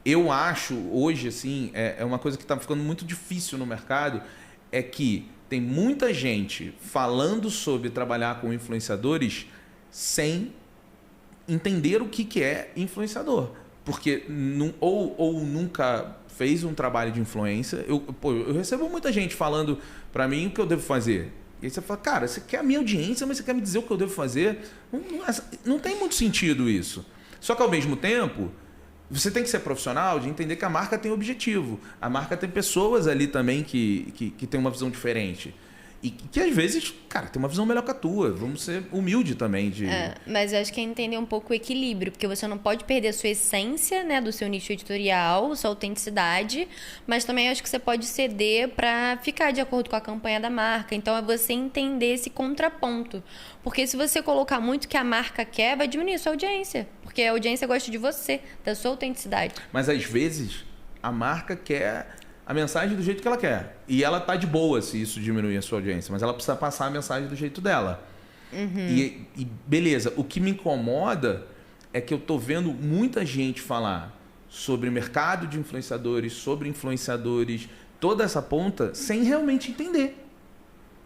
eu acho hoje, assim, é uma coisa que está ficando muito difícil no mercado, é que tem muita gente falando sobre trabalhar com influenciadores sem entender o que é influenciador. Porque ou nunca fez um trabalho de influência. Eu recebo muita gente falando para mim o que eu devo fazer. E aí você fala, cara, você quer a minha audiência, mas você quer me dizer o que eu devo fazer? Não tem muito sentido isso. Só que ao mesmo tempo, você tem que ser profissional de entender que a marca tem objetivo. A marca tem pessoas ali também que tem uma visão diferente. E que às vezes, cara, tem uma visão melhor que a tua. Vamos ser humilde também. Mas eu acho que é entender um pouco o equilíbrio, porque você não pode perder a sua essência, né, do seu nicho editorial, sua autenticidade, mas também acho que você pode ceder para ficar de acordo com a campanha da marca. Então é você entender esse contraponto. Porque se você colocar muito o que a marca quer, vai diminuir a sua audiência. Porque a audiência gosta de você, da sua autenticidade. Mas às vezes a marca quer a mensagem do jeito que ela quer. E ela tá de boa se isso diminuir a sua audiência. Mas ela precisa passar a mensagem do jeito dela. E beleza, o que me incomoda é que eu tô vendo muita gente falar sobre mercado de influenciadores, sobre influenciadores, toda essa ponta, sem realmente entender.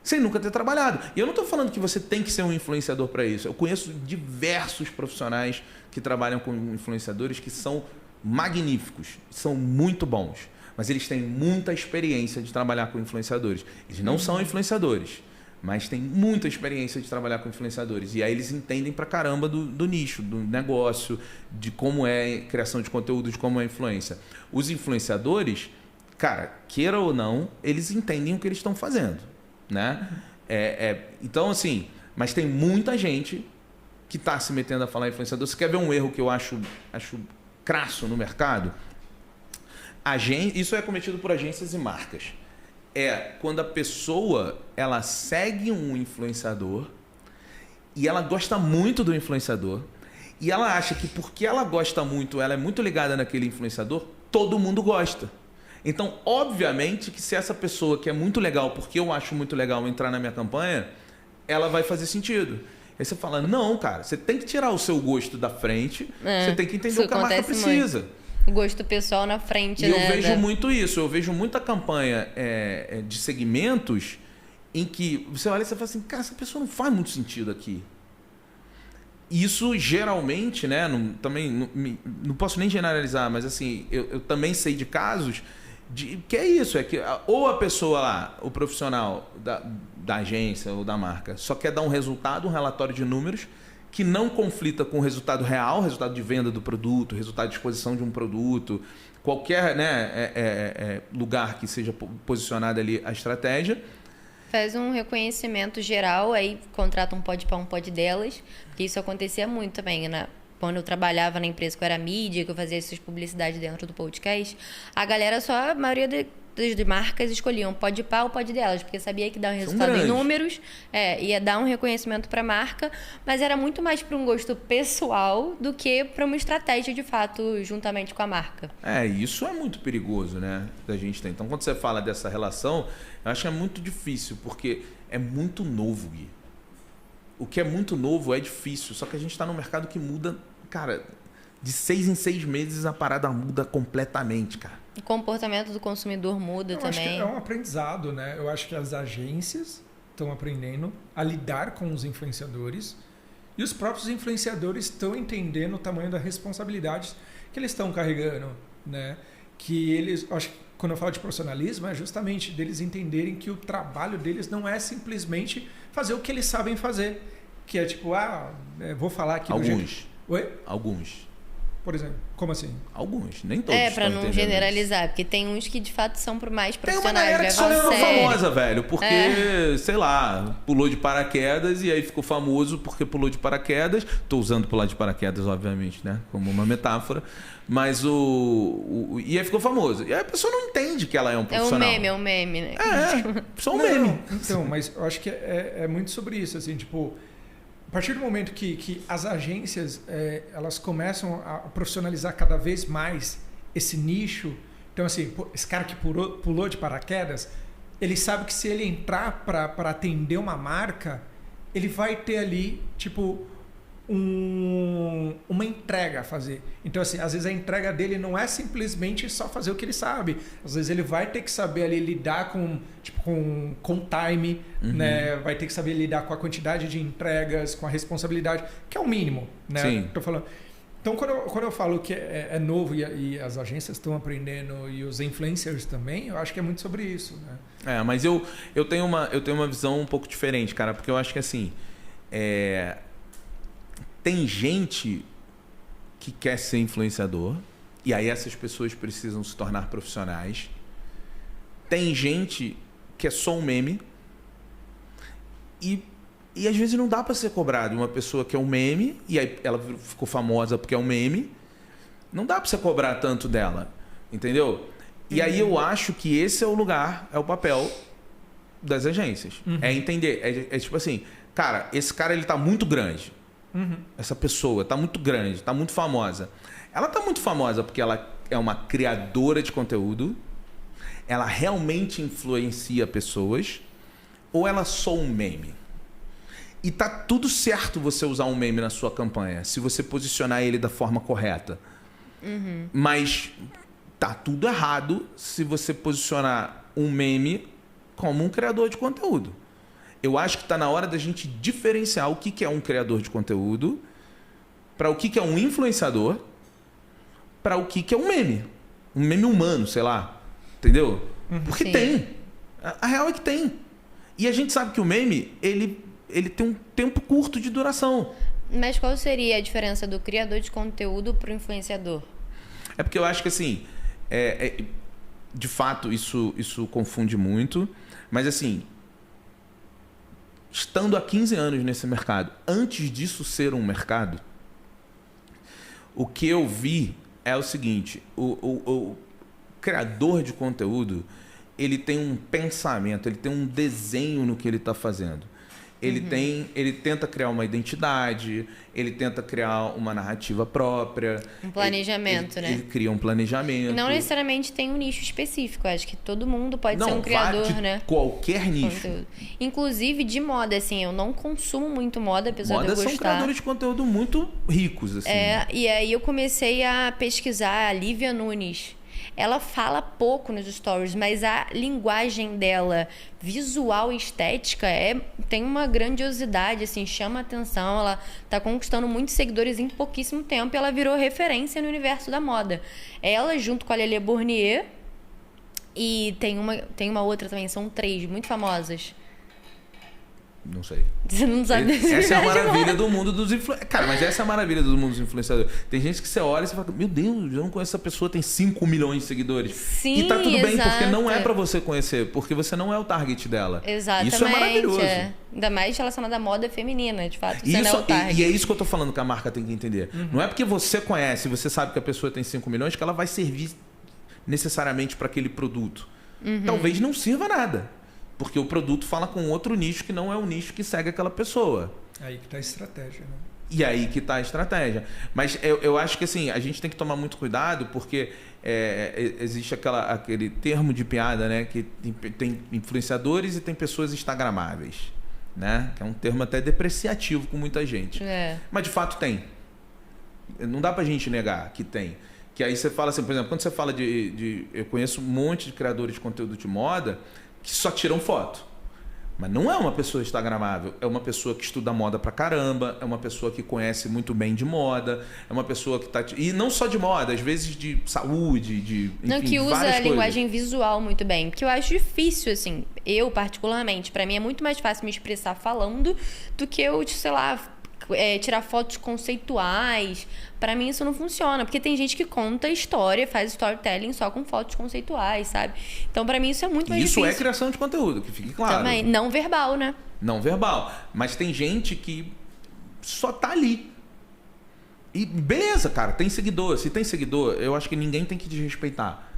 Sem nunca ter trabalhado. E eu não tô falando que você tem que ser um influenciador para isso. Eu conheço diversos profissionais que trabalham com influenciadores que são magníficos, são muito bons. Mas eles têm muita experiência de trabalhar com influenciadores. Eles não são influenciadores, mas têm muita experiência de trabalhar com influenciadores. E aí eles entendem pra caramba do nicho, do negócio, de como é criação de conteúdo, de como é influência. Os influenciadores, cara, queira ou não, eles entendem o que eles estão fazendo, né? Então, assim, mas tem muita gente que está se metendo a falar influenciador. Você quer ver um erro que eu acho crasso no mercado? Isso é cometido por agências e marcas. Quando a pessoa ela segue um influenciador e ela gosta muito do influenciador e ela acha que porque ela gosta muito, ela é muito ligada naquele influenciador, todo mundo gosta. Então, obviamente que se essa pessoa que é muito legal, porque eu acho muito legal entrar na minha campanha, ela vai fazer sentido. Aí você fala, não, cara, você tem que tirar o seu gosto da frente, você tem que entender o que a marca precisa. Muito. Gosto pessoal na frente, e né? Eu vejo muito isso. Eu vejo muita campanha de segmentos em que você olha e você fala assim, cara, essa pessoa não faz muito sentido aqui. Isso geralmente, né? Não posso nem generalizar, mas assim, eu também sei de casos que é isso, que ou a pessoa lá, o profissional da agência ou da marca, só quer dar um resultado, um relatório de números, que não conflita com o resultado real, resultado de venda do produto, resultado de exposição de um produto, qualquer lugar que seja posicionada ali a estratégia. Faz um reconhecimento geral, aí contrata um pod para um pod delas, porque isso acontecia muito também, né? Quando eu trabalhava na empresa que eu era mídia, que eu fazia essas publicidades dentro do podcast, a galera a maioria das marcas escolhiam pod pá ou pod delas, porque sabia que dá um resultado em números, ia dar um reconhecimento para a marca, mas era muito mais para um gosto pessoal do que para uma estratégia de fato juntamente com a marca. Isso é muito perigoso, né, da gente ter. Então, quando você fala dessa relação, eu acho que é muito difícil, porque é muito novo, Gui. O que é muito novo é difícil, só que a gente está num mercado que muda, cara, de 6 em 6 meses a parada muda completamente, cara. O comportamento do consumidor muda também. Acho que é um aprendizado, né? Eu acho que as agências estão aprendendo a lidar com os influenciadores e os próprios influenciadores estão entendendo o tamanho da responsabilidade que eles estão carregando, né? Que eles, acho que quando eu falo de profissionalismo, é justamente deles entenderem que o trabalho deles não é simplesmente fazer o que eles sabem fazer, que é tipo, vou falar aqui alguns. Oi? Alguns. Por exemplo, como assim? Alguns, nem todos. Para não generalizar, isso. Porque tem uns que de fato são mais profissionais. Tem uma galera que só é famosa, velho, porque, sei lá, pulou de paraquedas e aí ficou famoso porque pulou de paraquedas. Tô usando pular de paraquedas, obviamente, né? Como uma metáfora. Mas e aí ficou famoso. E aí a pessoa não entende que ela é um profissional. É um meme, né? Só um meme. Então, mas eu acho que é muito sobre isso, assim, tipo, a partir do momento que as agências elas começam a profissionalizar cada vez mais esse nicho, então assim, esse cara que pulou de paraquedas, ele sabe que se ele entrar para atender uma marca, ele vai ter ali tipo uma entrega a fazer. Então assim, às vezes a entrega dele não é simplesmente só fazer o que ele sabe. Às vezes ele vai ter que saber ali lidar com time, né? Vai ter que saber lidar com a quantidade de entregas, com a responsabilidade, que é o mínimo, né? Sim. Tô falando. Então quando eu falo que é novo e as agências estão aprendendo e os influencers também, eu acho que é muito sobre isso, né? Mas eu tenho uma visão um pouco diferente, cara, porque eu acho que assim, tem gente que quer ser influenciador e aí essas pessoas precisam se tornar profissionais. Tem gente que é só um meme e às vezes não dá para ser cobrado. Uma pessoa que é um meme e aí ela ficou famosa porque é um meme, não dá para você cobrar tanto dela, entendeu? E aí eu acho que esse é o lugar, é o papel das agências. É entender, é tipo assim, cara, esse cara ele tá muito grande. Essa pessoa tá muito grande, tá muito famosa. Ela tá muito famosa porque ela é uma criadora de conteúdo, ela realmente influencia pessoas, ou ela é só um meme? E tá tudo certo você usar um meme na sua campanha, se você posicionar ele da forma correta. Mas tá tudo errado se você posicionar um meme como um criador de conteúdo. Eu acho que está na hora da gente diferenciar o que é um criador de conteúdo para o que é um influenciador para o que é um meme. Um meme humano, sei lá. Entendeu? Porque Sim. tem. A real é que tem. E a gente sabe que o meme, ele tem um tempo curto de duração. Mas qual seria a diferença do criador de conteúdo para o influenciador? É porque eu acho que assim, de fato isso confunde muito, mas assim, estando há 15 anos nesse mercado, antes disso ser um mercado, o que eu vi é o seguinte, o criador de conteúdo, ele tem um pensamento, ele tem um desenho no que ele está fazendo. Ele tenta criar uma identidade, ele tenta criar uma narrativa própria. Um planejamento, né? Ele cria um planejamento. Não necessariamente tem um nicho específico. Acho que todo mundo pode ser um criador, né? Qualquer nicho. Conteúdo. Inclusive de moda, assim. Eu não consumo muito moda, apesar de eu gostar. São criadores de conteúdo muito ricos, assim. E aí eu comecei a pesquisar a Lívia Nunes. Ela fala pouco nos stories, mas a linguagem dela, visual e estética, tem uma grandiosidade, assim, chama atenção. Ela tá conquistando muitos seguidores em pouquíssimo tempo e ela virou referência no universo da moda. Ela, junto com a Lelê Bournier, e tem uma outra também, são 3, muito famosas. Não sei. Você não sabe. Essa é a maravilha do mundo dos influenciadores. Cara, mas essa é a maravilha do mundo dos influenciadores. Tem gente que você olha e você fala, meu Deus, eu não conheço essa pessoa, tem 5 milhões de seguidores. Sim, e tá tudo bem, exato. porque não é pra você conhecer, porque você não é o target dela. Exatamente. Isso é maravilhoso. Ainda mais relacionado à moda feminina, de fato. Você não é o target. E é isso que eu tô falando que a marca tem que entender. Não é porque você conhece, você sabe que a pessoa tem 5 milhões, que ela vai servir necessariamente para aquele produto. Talvez não sirva nada. Porque o produto fala com outro nicho que não é o nicho que segue aquela pessoa. Aí que está a estratégia, né? E aí que está a estratégia. Mas eu acho que assim, a gente tem que tomar muito cuidado porque existe aquele termo de piada, né? Que tem influenciadores e tem pessoas instagramáveis. Né? Que é um termo até depreciativo com muita gente. Mas de fato tem. Não dá pra gente negar que tem. Que aí você fala assim, por exemplo, quando você fala eu conheço um monte de criadores de conteúdo de moda que só tiram foto. Mas não é uma pessoa instagramável, é uma pessoa que estuda moda pra caramba, é uma pessoa que conhece muito bem de moda, é uma pessoa que tá... E não só de moda, às vezes de saúde, enfim, que usa várias a linguagem coisas. visual muito bem. Porque eu acho difícil, assim, eu particularmente, pra mim é muito mais fácil me expressar falando do que eu, sei lá, tirar fotos conceituais. Pra mim isso não funciona, porque tem gente que conta história, faz storytelling só com fotos conceituais, sabe? Então pra mim isso é muito mais difícil. Isso é criação de conteúdo, que fique claro. Também, não verbal, né? Não verbal. Mas tem gente que só tá ali. E beleza, cara, tem seguidor. Se tem seguidor, eu acho que ninguém tem que desrespeitar.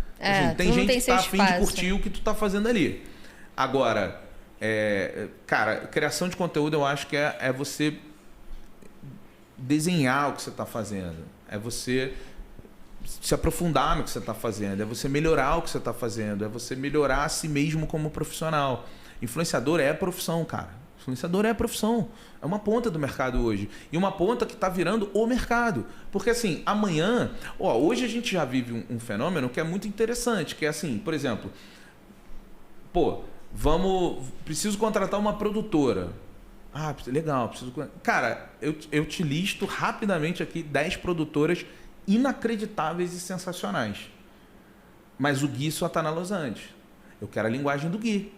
Tem gente que tá afim de curtir o que tu tá fazendo ali. Agora, cara, criação de conteúdo eu acho que é você desenhar o que você está fazendo, é você se aprofundar no que você está fazendo, é você melhorar o que você está fazendo, é você melhorar a si mesmo como profissional. Influenciador é profissão, cara. Influenciador é profissão. É uma ponta do mercado hoje. E uma ponta que está virando o mercado. Porque assim, amanhã... hoje a gente já vive um fenômeno que é muito interessante, que é assim, por exemplo... preciso contratar uma produtora. Legal, preciso... Cara, eu te listo rapidamente aqui 10 produtoras inacreditáveis e sensacionais. Mas o Gui só está na Los Angeles. Eu quero a linguagem do Gui.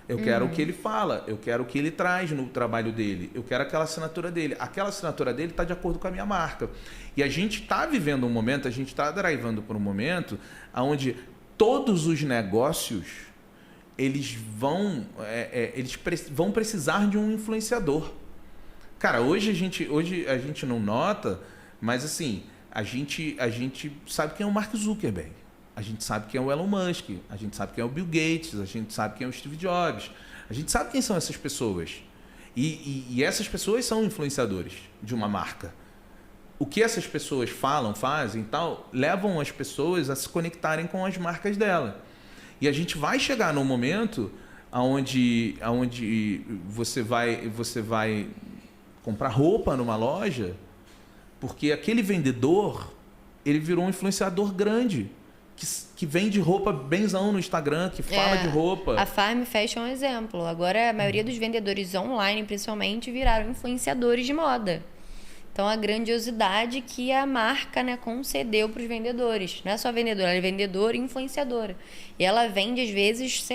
Eu quero o que ele fala. Eu quero o que ele traz no trabalho dele. Eu quero aquela assinatura dele. Aquela assinatura dele está de acordo com a minha marca. E a gente está vivendo um momento, a gente está drivando por um momento onde todos os negócios eles vão precisar de um influenciador. Cara, hoje a gente não nota, mas assim... A gente sabe quem é o Mark Zuckerberg, a gente sabe quem é o Elon Musk, a gente sabe quem é o Bill Gates, a gente sabe quem é o Steve Jobs, a gente sabe quem são essas pessoas. E essas pessoas são influenciadores de uma marca. O que essas pessoas falam, fazem e tal, levam as pessoas a se conectarem com as marcas dela. E a gente vai chegar num momento onde você vai comprar roupa numa loja... Porque aquele vendedor, ele virou um influenciador grande, que vende roupa benzão no Instagram, que fala de roupa. A Farm Fashion é um exemplo. Agora, a maioria dos vendedores online, principalmente, viraram influenciadores de moda. Então, a grandiosidade que a marca, né, concedeu para os vendedores. Não é só vendedora, ela é vendedora e influenciadora. E ela vende, às vezes,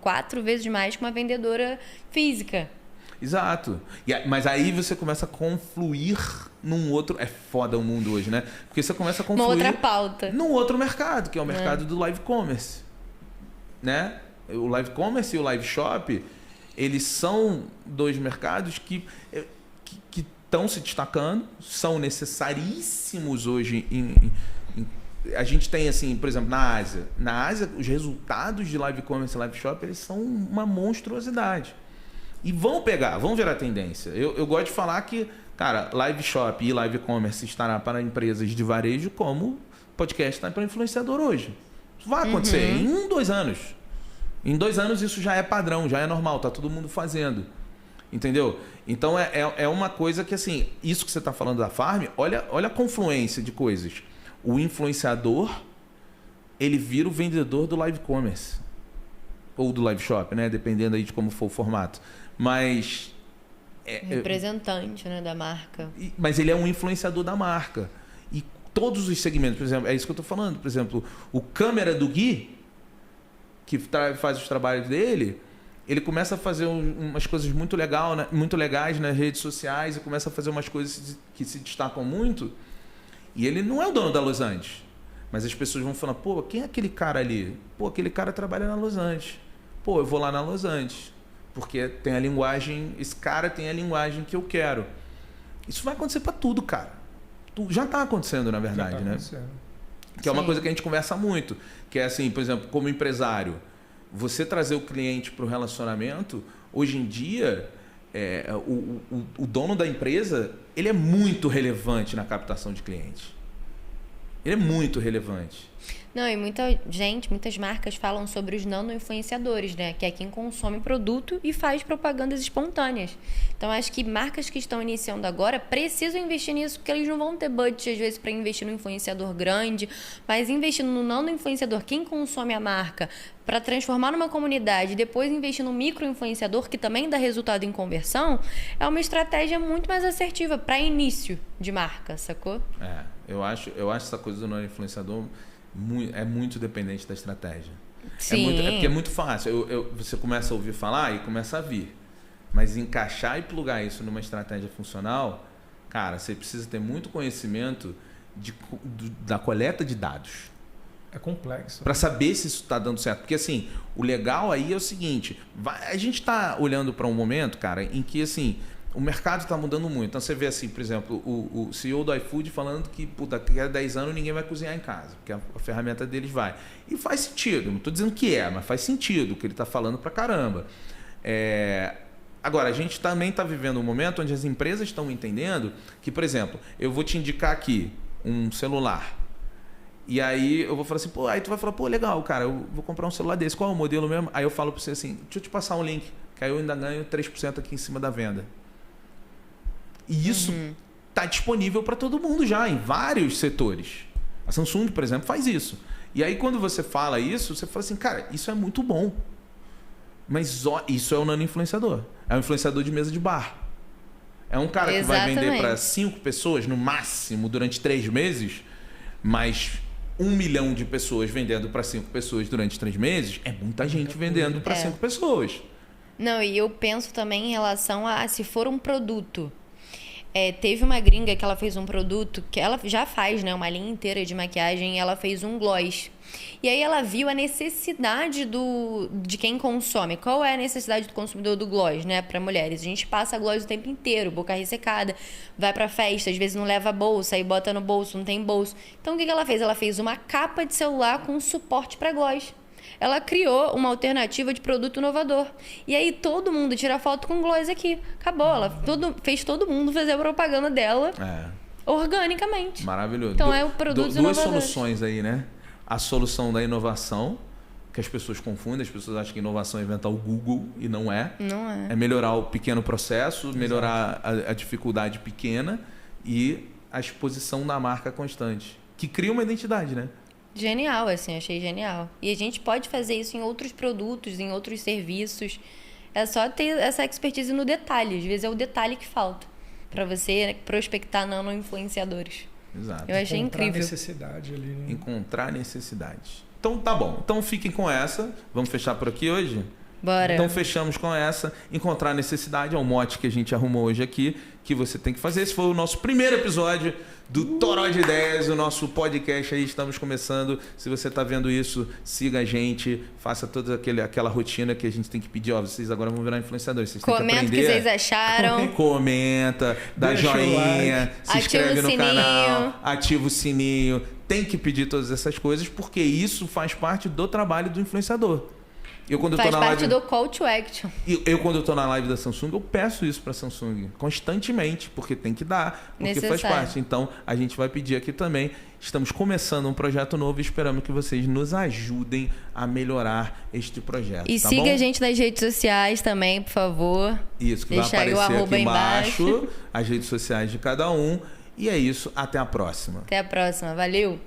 4 vezes mais que uma vendedora física. Exato. Mas aí você começa a confluir num outro... É foda o mundo hoje, né? Porque você começa a confluir... Uma outra pauta. Num outro mercado, que é o mercado do live commerce. Né? O live commerce e o live shop, eles são 2 mercados que estão se destacando, são necessaríssimos hoje a gente tem, assim, por exemplo, na Ásia. Na Ásia, os resultados de live commerce e live shop, eles são uma monstruosidade. E vão virar tendência. Eu gosto de falar que, cara, live shop e live commerce estará para empresas de varejo como podcast está para influenciador hoje. Isso vai acontecer em 2 anos. Em 2 anos isso já é padrão, já é normal, tá todo mundo fazendo. Entendeu? Então é uma coisa que, assim, isso que você está falando da Farm, olha a confluência de coisas. O influenciador, ele vira o vendedor do live commerce. Ou do live shop, né? Dependendo aí de como for o formato. Mas... representante, né, da marca. Mas ele é um influenciador da marca. E todos os segmentos, por exemplo, é isso que eu estou falando. Por exemplo, o câmera do Gui, que faz os trabalhos dele, ele começa a fazer umas coisas muito legais nas redes sociais e começa a fazer umas coisas que se destacam muito. E ele não é o dono da Los Angeles. Mas as pessoas vão falar, pô, quem é aquele cara ali? Pô, aquele cara trabalha na Los Angeles. Pô, eu vou lá na Los Angeles. Porque tem a linguagem, esse cara tem a linguagem que eu quero. Isso vai acontecer para tudo, cara. Já está acontecendo, na verdade, né? Que é uma coisa que a gente conversa muito. Que é assim, por exemplo, como empresário, você trazer o cliente para o relacionamento, hoje em dia, o dono da empresa, ele é muito relevante na captação de clientes. Ele é muito relevante. Não, e muitas marcas falam sobre os nano-influenciadores, né? Que é quem consome produto e faz propagandas espontâneas. Então, acho que marcas que estão iniciando agora precisam investir nisso, porque eles não vão ter budget, às vezes, para investir no influenciador grande, mas investindo no nano-influenciador, quem consome a marca, para transformar numa comunidade e depois investir no micro-influenciador, que também dá resultado em conversão, é uma estratégia muito mais assertiva para início de marca, sacou? Eu acho essa coisa do nano-influenciador... é muito dependente da estratégia. Sim. Porque é muito fácil. Você começa a ouvir falar e começa a vir. Mas encaixar e plugar isso numa estratégia funcional, cara, você precisa ter muito conhecimento da coleta de dados. É complexo. Para saber se isso está dando certo. Porque, assim, o legal aí é o seguinte, a gente está olhando para um momento, cara, em que, assim, o mercado está mudando muito. Então, você vê, assim, por exemplo, o CEO do iFood falando que, daqui a 10 anos ninguém vai cozinhar em casa, porque a ferramenta deles vai. E faz sentido. Não estou dizendo que mas faz sentido o que ele está falando para caramba. Agora, a gente também está vivendo um momento onde as empresas estão entendendo que, por exemplo, eu vou te indicar aqui um celular. E aí eu vou falar assim, pô, aí tu vai falar, pô, legal, cara, eu vou comprar um celular desse, qual é o modelo mesmo? Aí eu falo para você assim, deixa eu te passar um link, que aí eu ainda ganho 3% aqui em cima da venda. E isso está disponível para todo mundo já, em vários setores. A Samsung, por exemplo, faz isso. E aí quando você fala isso, você fala assim, cara, isso é muito bom. Mas isso é o nano-influenciador. É um influenciador de mesa de bar. É um cara que vai vender para 5 pessoas, no máximo, durante 3 meses, mas 1 milhão de pessoas vendendo para 5 pessoas durante 3 meses, é muita gente vendendo para 5 pessoas. Não, e eu penso também em relação a se for um produto. Teve uma gringa que ela fez um produto que ela já faz, né, uma linha inteira de maquiagem, e ela fez um gloss. E aí ela viu a necessidade de quem consome. Qual é a necessidade do consumidor do gloss, né, para mulheres? A gente passa gloss o tempo inteiro, boca ressecada, vai para festa, às vezes não leva bolsa, aí bota no bolso, não tem bolso. Então o que ela fez? Ela fez uma capa de celular com suporte para gloss. Ela criou uma alternativa de produto inovador. E aí todo mundo tira foto com gloss aqui. Acabou. Ela fez todo mundo fazer a propaganda dela organicamente. Maravilhoso. Então é o produto inovador. Duas soluções aí, né? A solução da inovação, que as pessoas confundem, as pessoas acham que inovação é inventar o Google e não é. Não é. É melhorar o pequeno processo, melhorar a dificuldade pequena e a exposição da marca constante, que cria uma identidade, né? Genial, assim, achei genial. E a gente pode fazer isso em outros produtos, em outros serviços. É só ter essa expertise no detalhe. Às vezes é o detalhe que falta para você prospectar nano-influenciadores. Exato. Eu achei incrível. Necessidade ali, né? Encontrar necessidade. Então tá bom. Então fiquem com essa. Vamos fechar por aqui hoje? Bora. Então fechamos com essa. Encontrar necessidade é o mote que a gente arrumou hoje aqui, que você tem que fazer. Esse foi o nosso primeiro episódio do Toró de Ideias, o nosso podcast aí. Estamos começando. Se você está vendo isso, siga a gente, faça toda aquela rotina que a gente tem que pedir. Ó, vocês agora vão virar influenciadores. Vocês Comenta têm que aprender. o que vocês acharam. Comenta, dá joinha, se inscreve no canal, ativa o sininho. Tem que pedir todas essas coisas, porque isso faz parte do trabalho do influenciador. Faz parte do call to action. Quando eu tô na live da Samsung, eu peço isso pra Samsung constantemente, porque tem que dar, porque faz parte. Então, a gente vai pedir aqui também. Estamos começando um projeto novo e esperamos que vocês nos ajudem a melhorar este projeto. E siga a gente nas redes sociais também, por favor. Isso, que vai aparecer aqui embaixo, as redes sociais de cada um. E é isso, até a próxima. Até a próxima, valeu!